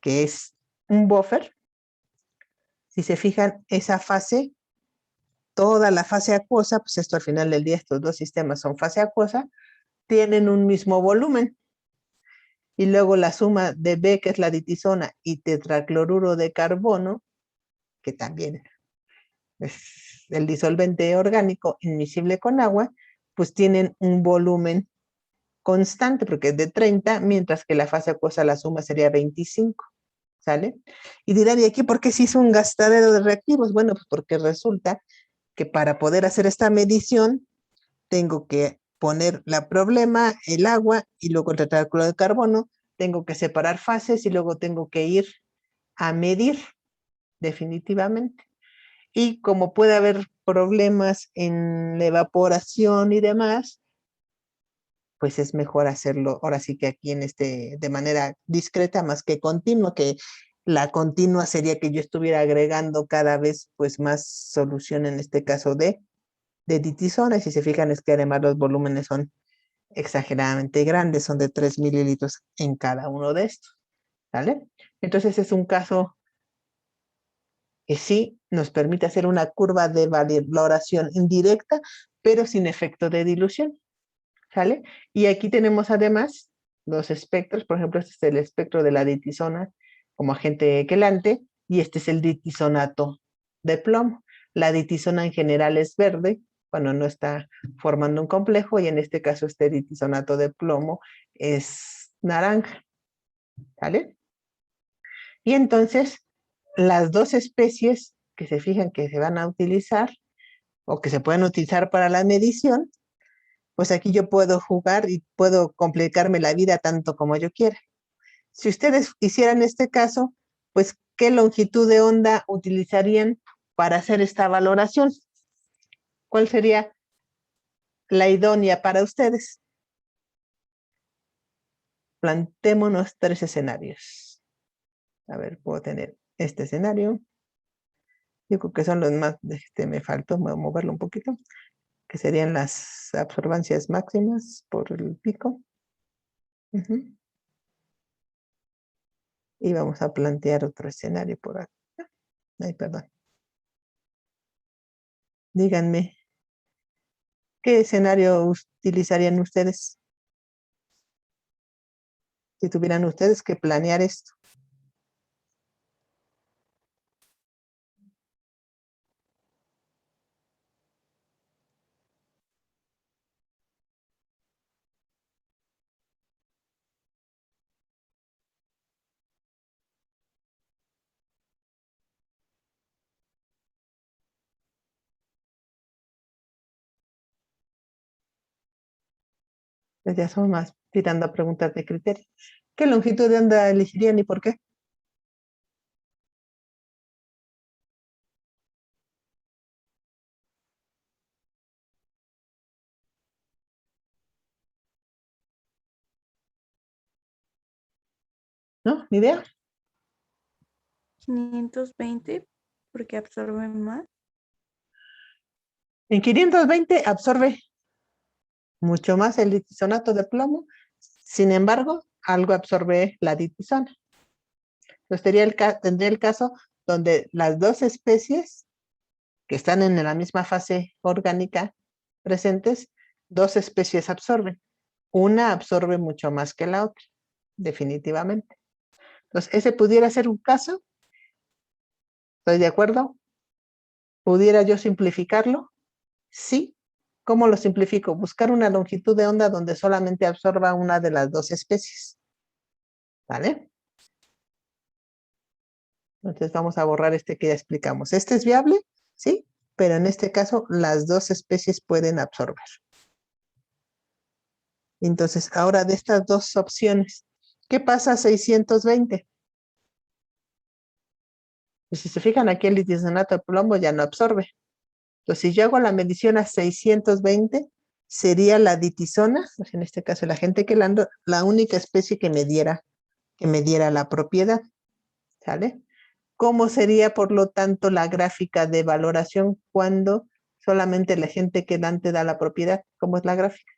que es un buffer, si se fijan esa fase, toda la fase acuosa, pues esto al final del día, estos dos sistemas son fase acuosa, tienen un mismo volumen. Y luego la suma de B, que es la ditisona, y tetracloruro de carbono, que también es el disolvente orgánico inmiscible con agua, pues tienen un volumen constante, porque es de 30, mientras que la fase acuosa la suma sería 25, ¿sale? Y dirán, ¿y aquí por qué se hizo un gastadero de reactivos? Bueno, pues porque resulta que para poder hacer esta medición, tengo que poner la problema, el agua, y luego el tetracloruro de carbono, tengo que separar fases, y luego tengo que ir a medir, definitivamente. Y como puede haber problemas en la evaporación y demás, pues es mejor hacerlo ahora sí que aquí de manera discreta más que continua, que la continua sería que yo estuviera agregando cada vez pues más solución, en este caso de ditisona, y si se fijan es que además los volúmenes son exageradamente grandes, son de 3 mililitros en cada uno de estos, ¿vale? Entonces es un caso que sí nos permite hacer una curva de valoración indirecta, pero sin efecto de dilución. ¿Sale? Y aquí tenemos además los espectros, por ejemplo, este es el espectro de la ditisona como agente quelante, y este es el ditisonato de plomo. La ditisona en general es verde cuando no está formando un complejo, y en este caso este ditisonato de plomo es naranja. ¿Sale? Y entonces, las dos especies que se fijan que se van a utilizar o que se pueden utilizar para la medición, pues aquí yo puedo jugar y puedo complicarme la vida tanto como yo quiera. Si ustedes hicieran este caso, pues, ¿qué longitud de onda utilizarían para hacer esta valoración? ¿Cuál sería la idónea para ustedes? Plantémonos 3 escenarios. A ver, puedo tener este escenario. Yo creo que son los más, me faltó moverlo un poquito, que serían las absorbancias máximas por el pico. Ujú. Y vamos a plantear otro escenario por acá. Ay, perdón. Díganme, ¿qué escenario utilizarían ustedes? Si tuvieran ustedes que planear esto. Pues ya son más tirando a preguntas de criterio. ¿Qué longitud de onda elegirían y por qué? ¿No? ¿Ni idea? 520 porque absorbe más. En 520 absorbe mucho más el litisonato de plomo. Sin embargo, algo absorbe la ditisona. Entonces tendría el caso donde las dos especies que están en la misma fase orgánica presentes, dos especies absorben. Una absorbe mucho más que la otra, definitivamente. Entonces, ese pudiera ser un caso. ¿Estoy de acuerdo? ¿Pudiera yo simplificarlo? Sí. ¿Cómo lo simplifico? Buscar una longitud de onda donde solamente absorba una de las dos especies. ¿Vale? Entonces vamos a borrar este que ya explicamos. ¿Este es viable? Sí, pero en este caso las dos especies pueden absorber. Entonces, ahora de estas dos opciones, ¿qué pasa a 620? Pues si se fijan aquí, el litisonato de plomo ya no absorbe. Entonces, si yo hago la medición a 620, sería la ditisona, en este caso la gente que la única especie que me diera la propiedad. ¿Sale? ¿Cómo sería, por lo tanto, la gráfica de valoración cuando solamente la gente quedante da la propiedad? ¿Cómo es la gráfica?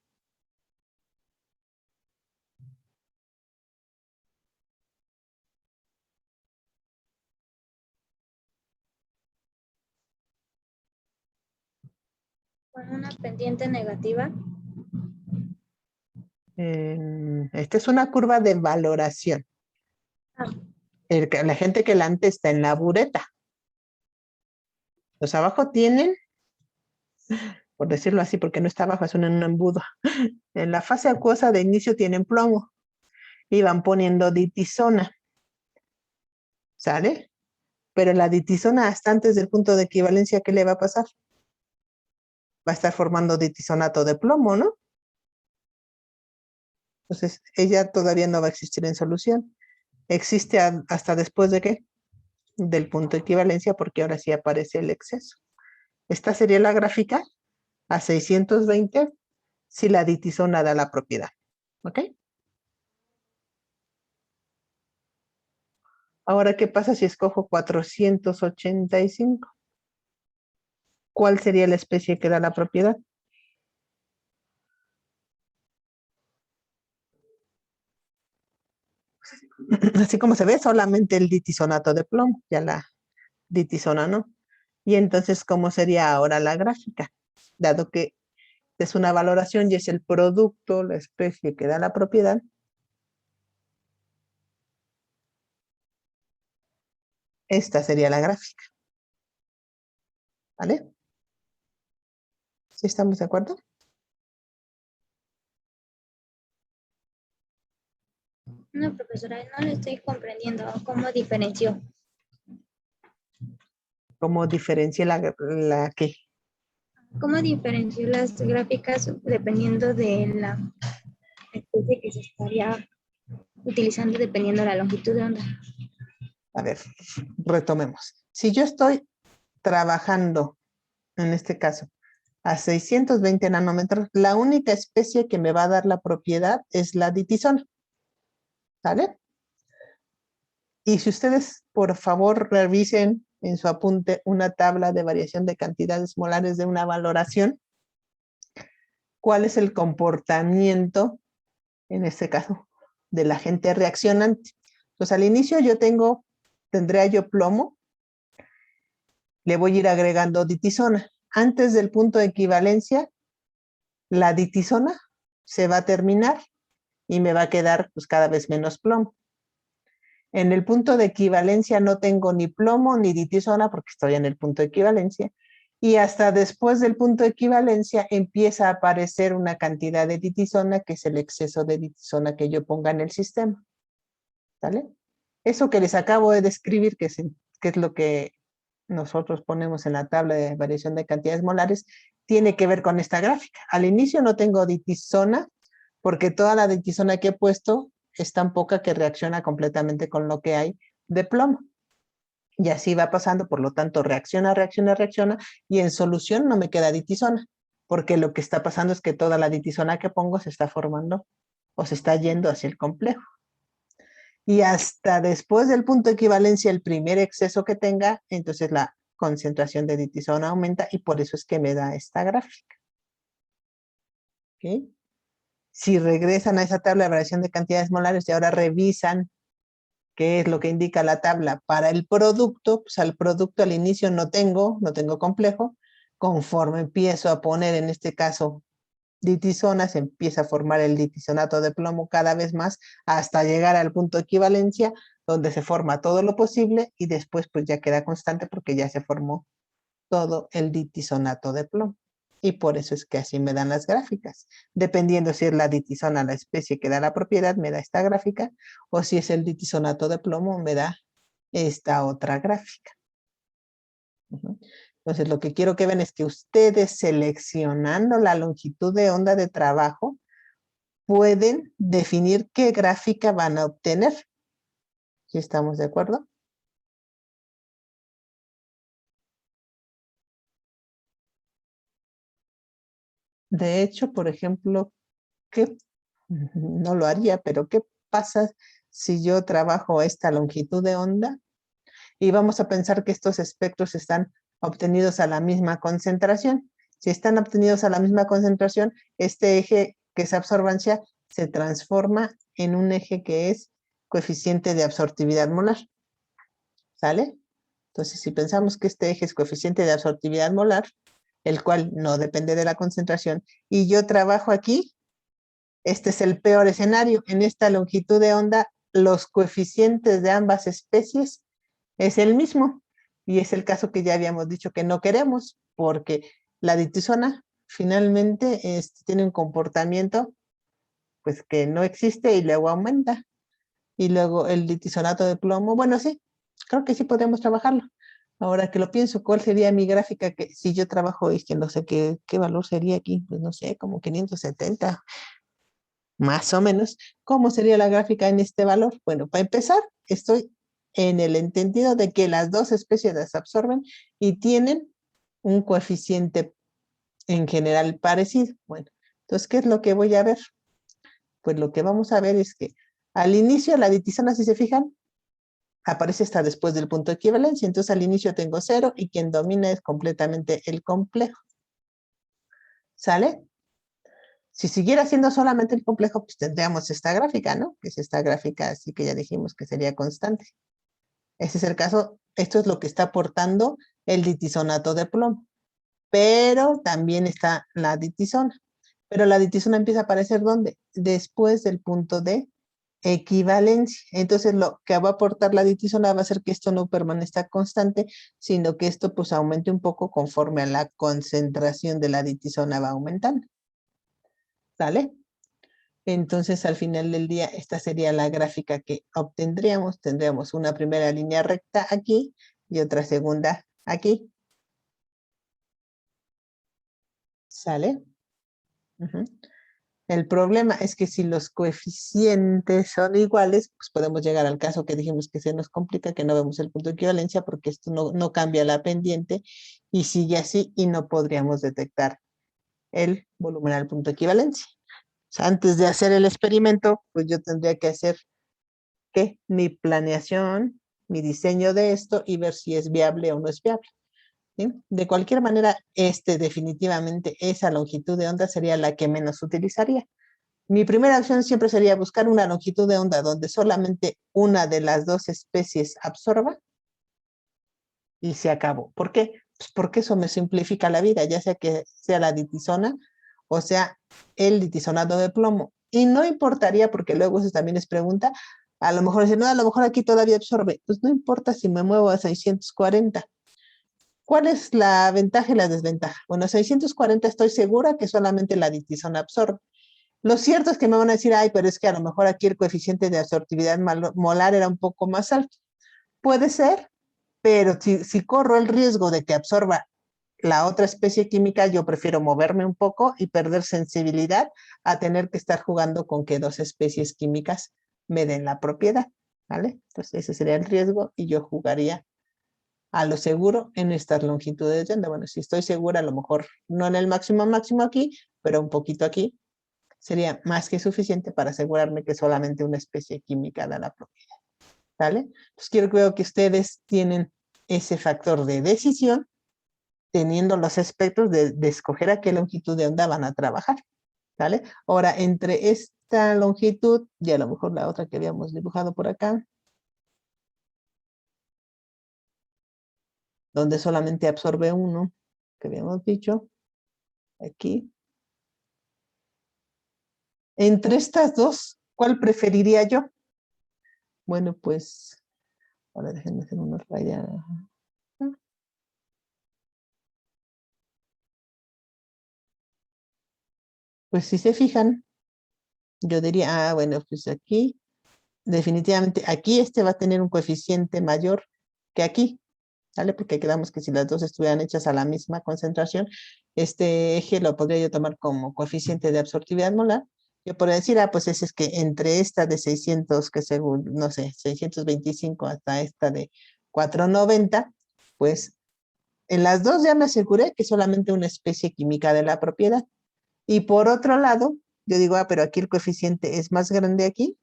Con una pendiente negativa. Esta es una curva de valoración. Ah, La gente quelante está en la bureta. Los abajo tienen, por decirlo así, porque no está abajo, es un embudo. En la fase acuosa de inicio tienen plomo y van poniendo ditisona. ¿Sale? Pero la ditisona hasta antes del punto de equivalencia, ¿qué le va a pasar? Va a estar formando ditisonato de plomo, ¿no? Entonces, ella todavía no va a existir en solución. Existe hasta después de qué? Del punto de equivalencia, porque ahora sí aparece el exceso. Esta sería la gráfica a 620 si la ditisona da la propiedad. ¿Ok? Ahora, ¿qué pasa si escojo 485? ¿Cuál sería la especie que da la propiedad? Así como se ve, solamente el ditisonato de plomo, ya la ditisona no. Y entonces, ¿cómo sería ahora la gráfica? Dado que es una valoración y es el producto, la especie que da la propiedad. Esta sería la gráfica. ¿Vale? ¿Sí estamos de acuerdo? no, profesora, no le estoy comprendiendo cómo diferenció. ¿Cómo diferencia la qué? ¿Cómo diferenció las gráficas dependiendo de la especie que se estaría utilizando dependiendo de la longitud de onda. A ver, retomemos. Si yo estoy trabajando, en este caso, a 620 nanómetros, la única especie que me va a dar la propiedad es la ditisona. ¿Vale? Y si ustedes, por favor, revisen en su apunte una tabla de variación de cantidades molares de una valoración, ¿cuál es el comportamiento, en este caso, del agente reaccionante? Pues al inicio tendría yo plomo, le voy a ir agregando ditisona. Antes del punto de equivalencia, la ditisona se va a terminar y me va a quedar pues cada vez menos plomo. En el punto de equivalencia no tengo ni plomo ni ditisona porque estoy en el punto de equivalencia. Y hasta después del punto de equivalencia empieza a aparecer una cantidad de ditisona que es el exceso de ditisona que yo ponga en el sistema. ¿Vale? Eso que les acabo de describir, que es lo que nosotros ponemos en la tabla de variación de cantidades molares, tiene que ver con esta gráfica. Al inicio no tengo ditisona porque toda la ditisona que he puesto es tan poca que reacciona completamente con lo que hay de plomo. Y así va pasando, por lo tanto, reacciona, y en solución no me queda ditisona, porque lo que está pasando es que toda la ditisona que pongo se está formando o se está yendo hacia el complejo. Y hasta después del punto de equivalencia, el primer exceso que tenga, entonces la concentración de ditisona aumenta y por eso es que me da esta gráfica. ¿Okay? Si regresan a esa tabla de variación de cantidades molares y ahora revisan qué es lo que indica la tabla para el producto, pues al producto al inicio no tengo complejo. Conforme empiezo a poner, en este caso, ditisona, se empieza a formar el ditisonato de plomo cada vez más hasta llegar al punto de equivalencia, donde se forma todo lo posible y después pues ya queda constante porque ya se formó todo el ditisonato de plomo. Y por eso es que así me dan las gráficas. Dependiendo si es la ditisona la especie que da la propiedad, me da esta gráfica, o si es el ditisonato de plomo, me da esta otra gráfica. Entonces, lo que quiero que vean es que ustedes, seleccionando la longitud de onda de trabajo, pueden definir qué gráfica van a obtener. ¿Sí estamos de acuerdo? De hecho, por ejemplo, no lo haría, pero ¿qué pasa si yo trabajo esta longitud de onda? Y vamos a pensar que estos espectros están obtenidos a la misma concentración. Si están obtenidos a la misma concentración, este eje que es absorbancia se transforma en un eje que es coeficiente de absortividad molar. ¿Sale? Entonces, si pensamos que este eje es coeficiente de absortividad molar, el cual no depende de la concentración, y yo trabajo aquí, este es el peor escenario. En esta longitud de onda, los coeficientes de ambas especies es el mismo. Y es el caso que ya habíamos dicho que no queremos, porque la ditisona finalmente tiene un comportamiento pues que no existe y luego aumenta. Y luego el ditisonato de plomo, bueno, sí, creo que sí podemos trabajarlo. Ahora que lo pienso, ¿cuál sería mi gráfica? Que si yo trabajo, es que no sé qué valor sería aquí, pues no sé, como 570, más o menos. ¿Cómo sería la gráfica en este valor? Bueno, para empezar, estoy en el entendido de que las dos especies las absorben y tienen un coeficiente en general parecido. Bueno, entonces, ¿qué es lo que voy a ver? Pues lo que vamos a ver es que al inicio la ditisona, si se fijan, aparece hasta después del punto de equivalencia. Entonces al inicio tengo 0 y quien domina es completamente el complejo. ¿Sale? Si siguiera siendo solamente el complejo, pues tendríamos esta gráfica, ¿no? Que es esta gráfica así que ya dijimos que sería constante. Ese es el caso, esto es lo que está aportando el ditisonato de plomo. Pero también está la ditisona. Pero la ditisona empieza a aparecer ¿dónde? Después del punto de equivalencia. Entonces lo que va a aportar la ditisona va a ser que esto no permanezca constante, sino que esto pues aumente un poco conforme a la concentración de la ditisona va aumentando. ¿Sale? Entonces al final del día esta sería la gráfica que obtendríamos. Tendríamos una primera línea recta aquí y otra segunda aquí. ¿Sale? El problema es que si los coeficientes son iguales, pues podemos llegar al caso que dijimos que se nos complica, que no vemos el punto de equivalencia porque esto no cambia la pendiente y sigue así y no podríamos detectar el volumen al punto de equivalencia. O sea, antes de hacer el experimento, pues yo tendría que hacer ¿qué? Mi planeación, mi diseño de esto y ver si es viable o no es viable. ¿Sí? De cualquier manera, definitivamente esa longitud de onda sería la que menos utilizaría. Mi primera opción siempre sería buscar una longitud de onda donde solamente una de las dos especies absorba y se acabó. ¿Por qué? Pues porque eso me simplifica la vida, ya sea que sea la ditisona o sea el ditisonado de plomo. Y no importaría, porque luego eso también es pregunta, a lo mejor dicen, no, a lo mejor aquí todavía absorbe. Pues no importa si me muevo a 640. ¿Cuál es la ventaja y la desventaja? Bueno, a 640 estoy segura que solamente la ditisona absorbe. Lo cierto es que me van a decir, ay, pero es que a lo mejor aquí el coeficiente de absortividad molar era un poco más alto. Puede ser, pero si corro el riesgo de que absorba la otra especie química, yo prefiero moverme un poco y perder sensibilidad a tener que estar jugando con que dos especies químicas me den la propiedad, ¿vale? Entonces ese sería el riesgo y yo jugaría a lo seguro en estas longitudes de onda. Bueno, si estoy segura, a lo mejor no en el máximo aquí, pero un poquito aquí, sería más que suficiente para asegurarme que solamente una especie química da la propiedad, ¿vale? Pues creo que ustedes tienen ese factor de decisión, teniendo los espectros de escoger a qué longitud de onda van a trabajar, ¿vale? Ahora, entre esta longitud y a lo mejor la otra que habíamos dibujado por acá, donde solamente absorbe uno, que habíamos dicho, aquí. Entre estas dos, ¿cuál preferiría yo? Bueno, pues, ahora déjenme hacer una raya. Pues si se fijan, yo diría, bueno, pues aquí, definitivamente, aquí este va a tener un coeficiente mayor que aquí, ¿vale? Porque quedamos que si las dos estuvieran hechas a la misma concentración, este eje lo podría yo tomar como coeficiente de absortividad molar. Yo podría decir, pues ese es que entre esta de 600, que según, no sé, 625 hasta esta de 490, pues en las dos ya me aseguré que solamente una especie química de la propiedad. Y por otro lado, yo digo, pero aquí el coeficiente es más grande aquí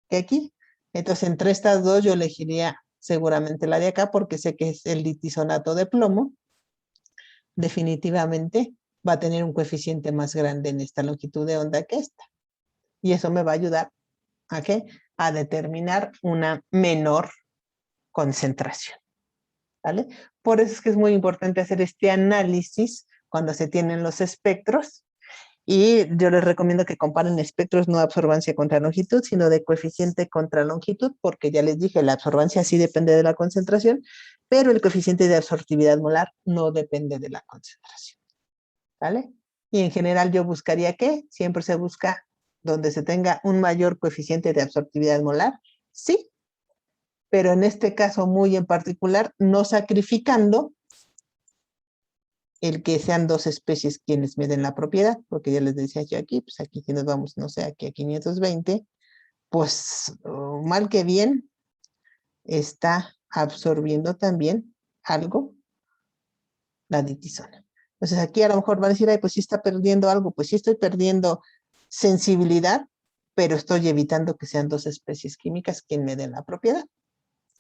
que aquí. Entonces, entre estas dos yo elegiría seguramente la de acá porque sé que es el litisonato de plomo. Definitivamente va a tener un coeficiente más grande en esta longitud de onda que esta. Y eso me va a ayudar ¿a qué? A determinar una menor concentración. ¿Vale? Por eso es que es muy importante hacer este análisis cuando se tienen los espectros. Y yo les recomiendo que comparen espectros no de absorbancia contra longitud, sino de coeficiente contra longitud, porque ya les dije, la absorbancia sí depende de la concentración, pero el coeficiente de absortividad molar no depende de la concentración. ¿Vale? Y en general yo buscaría que siempre se busca donde se tenga un mayor coeficiente de absortividad molar, sí, pero en este caso muy en particular, no sacrificando el que sean dos especies quienes me den la propiedad, porque ya les decía yo aquí, pues aquí si nos vamos, no sé, aquí a 520, pues mal que bien está absorbiendo también algo la ditisona. Entonces aquí a lo mejor van a decir, ay, pues sí está perdiendo algo, pues sí estoy perdiendo sensibilidad, pero estoy evitando que sean dos especies químicas quien me den la propiedad,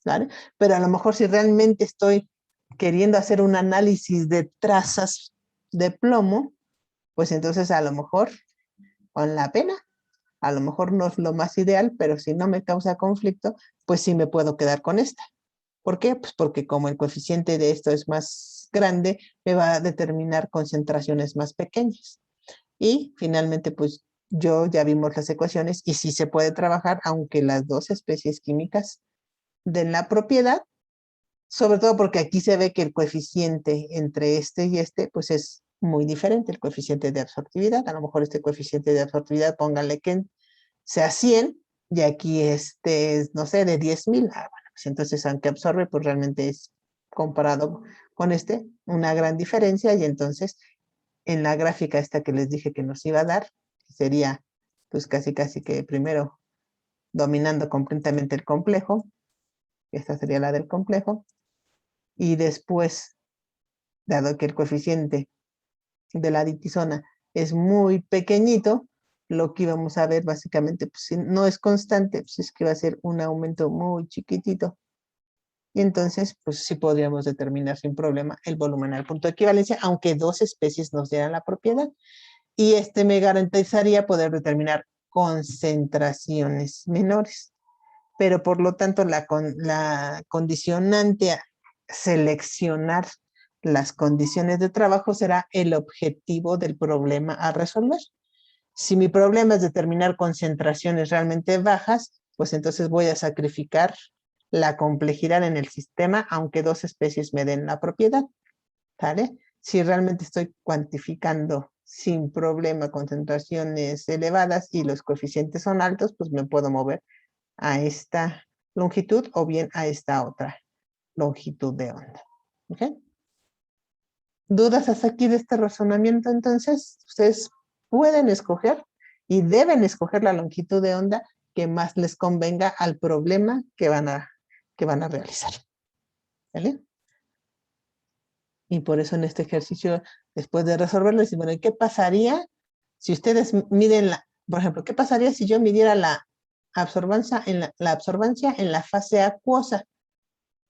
¿vale? Pero a lo mejor si realmente estoy queriendo hacer un análisis de trazas de plomo, pues entonces a lo mejor con la pena, a lo mejor no es lo más ideal, pero si no me causa conflicto, pues sí me puedo quedar con esta. ¿Por qué? Pues porque como el coeficiente de esto es más grande, me va a determinar concentraciones más pequeñas. Y finalmente, pues yo ya vimos las ecuaciones y sí se puede trabajar, aunque las dos especies químicas den la propiedad, sobre todo porque aquí se ve que el coeficiente entre este y este, pues es muy diferente, el coeficiente de absortividad. A lo mejor este coeficiente de absortividad, pónganle que sea 100, y aquí este es, no sé, de 10,000. Bueno, pues entonces aunque absorbe, pues realmente es comparado con este, una gran diferencia, y entonces en la gráfica esta que les dije que nos iba a dar, sería pues casi que primero dominando completamente el complejo, esta sería la del complejo, y después, dado que el coeficiente de la ditisona es muy pequeñito, lo que íbamos a ver básicamente, pues si no es constante, pues es que va a ser un aumento muy chiquitito. Y entonces, pues sí podríamos determinar sin problema el volumen al punto de equivalencia, aunque dos especies nos dieran la propiedad. Y este me garantizaría poder determinar concentraciones menores. Pero por lo tanto, la condicionante a seleccionar las condiciones de trabajo será el objetivo del problema a resolver. Si mi problema es determinar concentraciones realmente bajas, pues entonces voy a sacrificar la complejidad en el sistema, aunque dos especies me den la propiedad, ¿vale? Si realmente estoy cuantificando sin problema concentraciones elevadas y los coeficientes son altos, pues me puedo mover a esta longitud o bien a esta otra longitud de onda. ¿Ok? ¿Dudas hasta aquí de este razonamiento? Entonces, ustedes pueden escoger y deben escoger la longitud de onda que más les convenga al problema que van a realizar. ¿Vale? Y por eso en este ejercicio, después de resolverlo, decimos, bueno, ¿qué pasaría si ustedes miden por ejemplo, qué pasaría si yo midiera la absorbancia en la fase acuosa?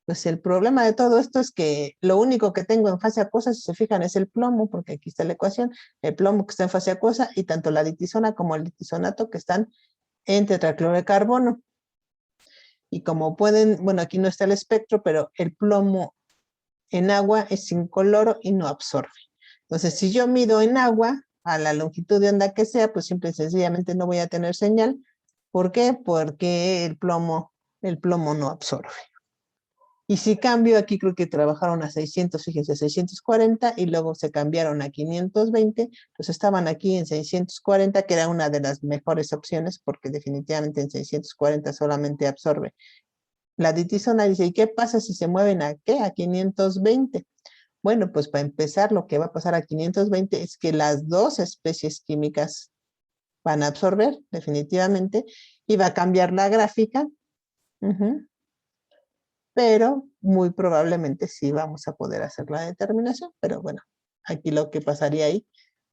Pues el problema de todo esto es que lo único que tengo en fase acuosa, si se fijan, es el plomo, porque aquí está la ecuación, el plomo que está en fase acuosa y tanto la ditisona como el ditisonato que están en tetracloro de carbono. Y como pueden, bueno, aquí no está el espectro, pero el plomo en agua es incoloro y no absorbe. Entonces, si yo mido en agua, a la longitud de onda que sea, pues simple y sencillamente no voy a tener señal. ¿Por qué? Porque el plomo no absorbe. Y si cambio, aquí creo que trabajaron a 600, fíjense, 640, y luego se cambiaron a 520, pues estaban aquí en 640, que era una de las mejores opciones, porque definitivamente en 640 solamente absorbe la ditisona. Dice, ¿y qué pasa si se mueven a qué? A 520. Bueno, pues para empezar, lo que va a pasar a 520 es que las dos especies químicas van a absorber, definitivamente, y va a cambiar la gráfica. Pero muy probablemente sí vamos a poder hacer la determinación, pero bueno, aquí lo que pasaría ahí,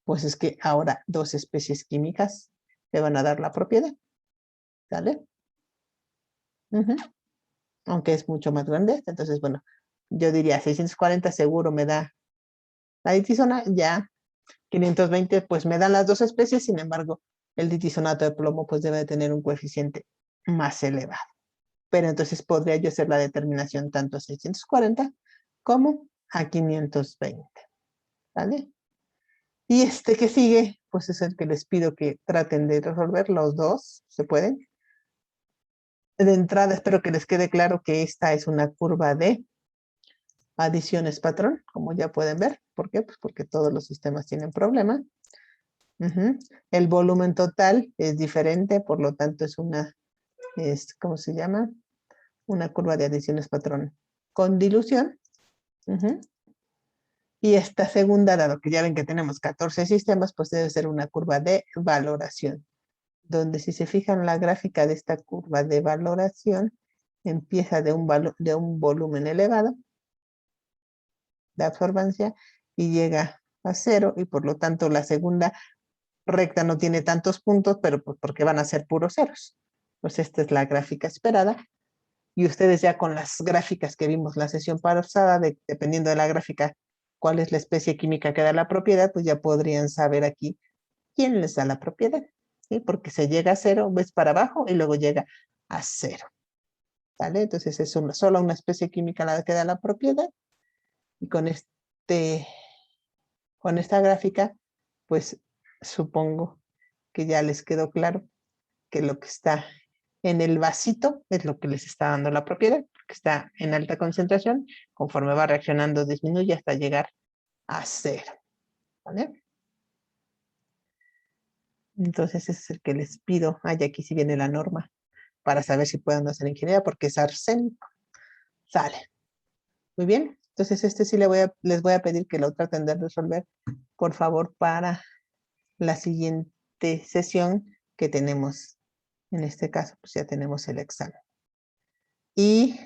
pues es que ahora dos especies químicas le van a dar la propiedad, ¿sale? Aunque es mucho más grande esta, entonces bueno, yo diría 640 seguro me da la ditisona, ya 520 pues me dan las dos especies, sin embargo, el ditisonato de plomo pues debe de tener un coeficiente más elevado. Pero entonces podría yo hacer la determinación tanto a 640 como a 520, ¿vale? Y este que sigue, pues es el que les pido que traten de resolver, los dos, ¿se pueden? De entrada, espero que les quede claro que esta es una curva de adiciones patrón, como ya pueden ver. ¿Por qué? Pues porque todos los sistemas tienen problema. El volumen total es diferente, por lo tanto es una, ¿cómo se llama? Una curva de adiciones patrón con dilución. Y esta segunda, dado que ya ven que tenemos 14 sistemas, pues debe ser una curva de valoración, donde si se fijan la gráfica de esta curva de valoración, empieza de un volumen elevado de absorbancia y llega a 0, y por lo tanto la segunda recta no tiene tantos puntos, pero pues porque van a ser puros ceros. Pues esta es la gráfica esperada. Y ustedes ya con las gráficas que vimos la sesión pasada, dependiendo de la gráfica, cuál es la especie química que da la propiedad, pues ya podrían saber aquí quién les da la propiedad, ¿sí? Porque se llega a 0, ves para abajo y luego llega a 0, ¿vale? Entonces es solo una especie química la que da la propiedad. Y con esta gráfica, pues supongo que ya les quedó claro que lo que está en el vasito es lo que les está dando la propiedad, porque está en alta concentración, conforme va reaccionando disminuye hasta llegar a 0, ¿vale? Entonces ese es el que les pido. Y aquí sí viene la norma para saber si pueden hacer ingeniería, porque es arsénico. Sale. Muy bien. Entonces este sí les voy a pedir que lo traten de resolver, por favor, para la siguiente sesión, que tenemos, en este caso, pues ya tenemos el examen. Y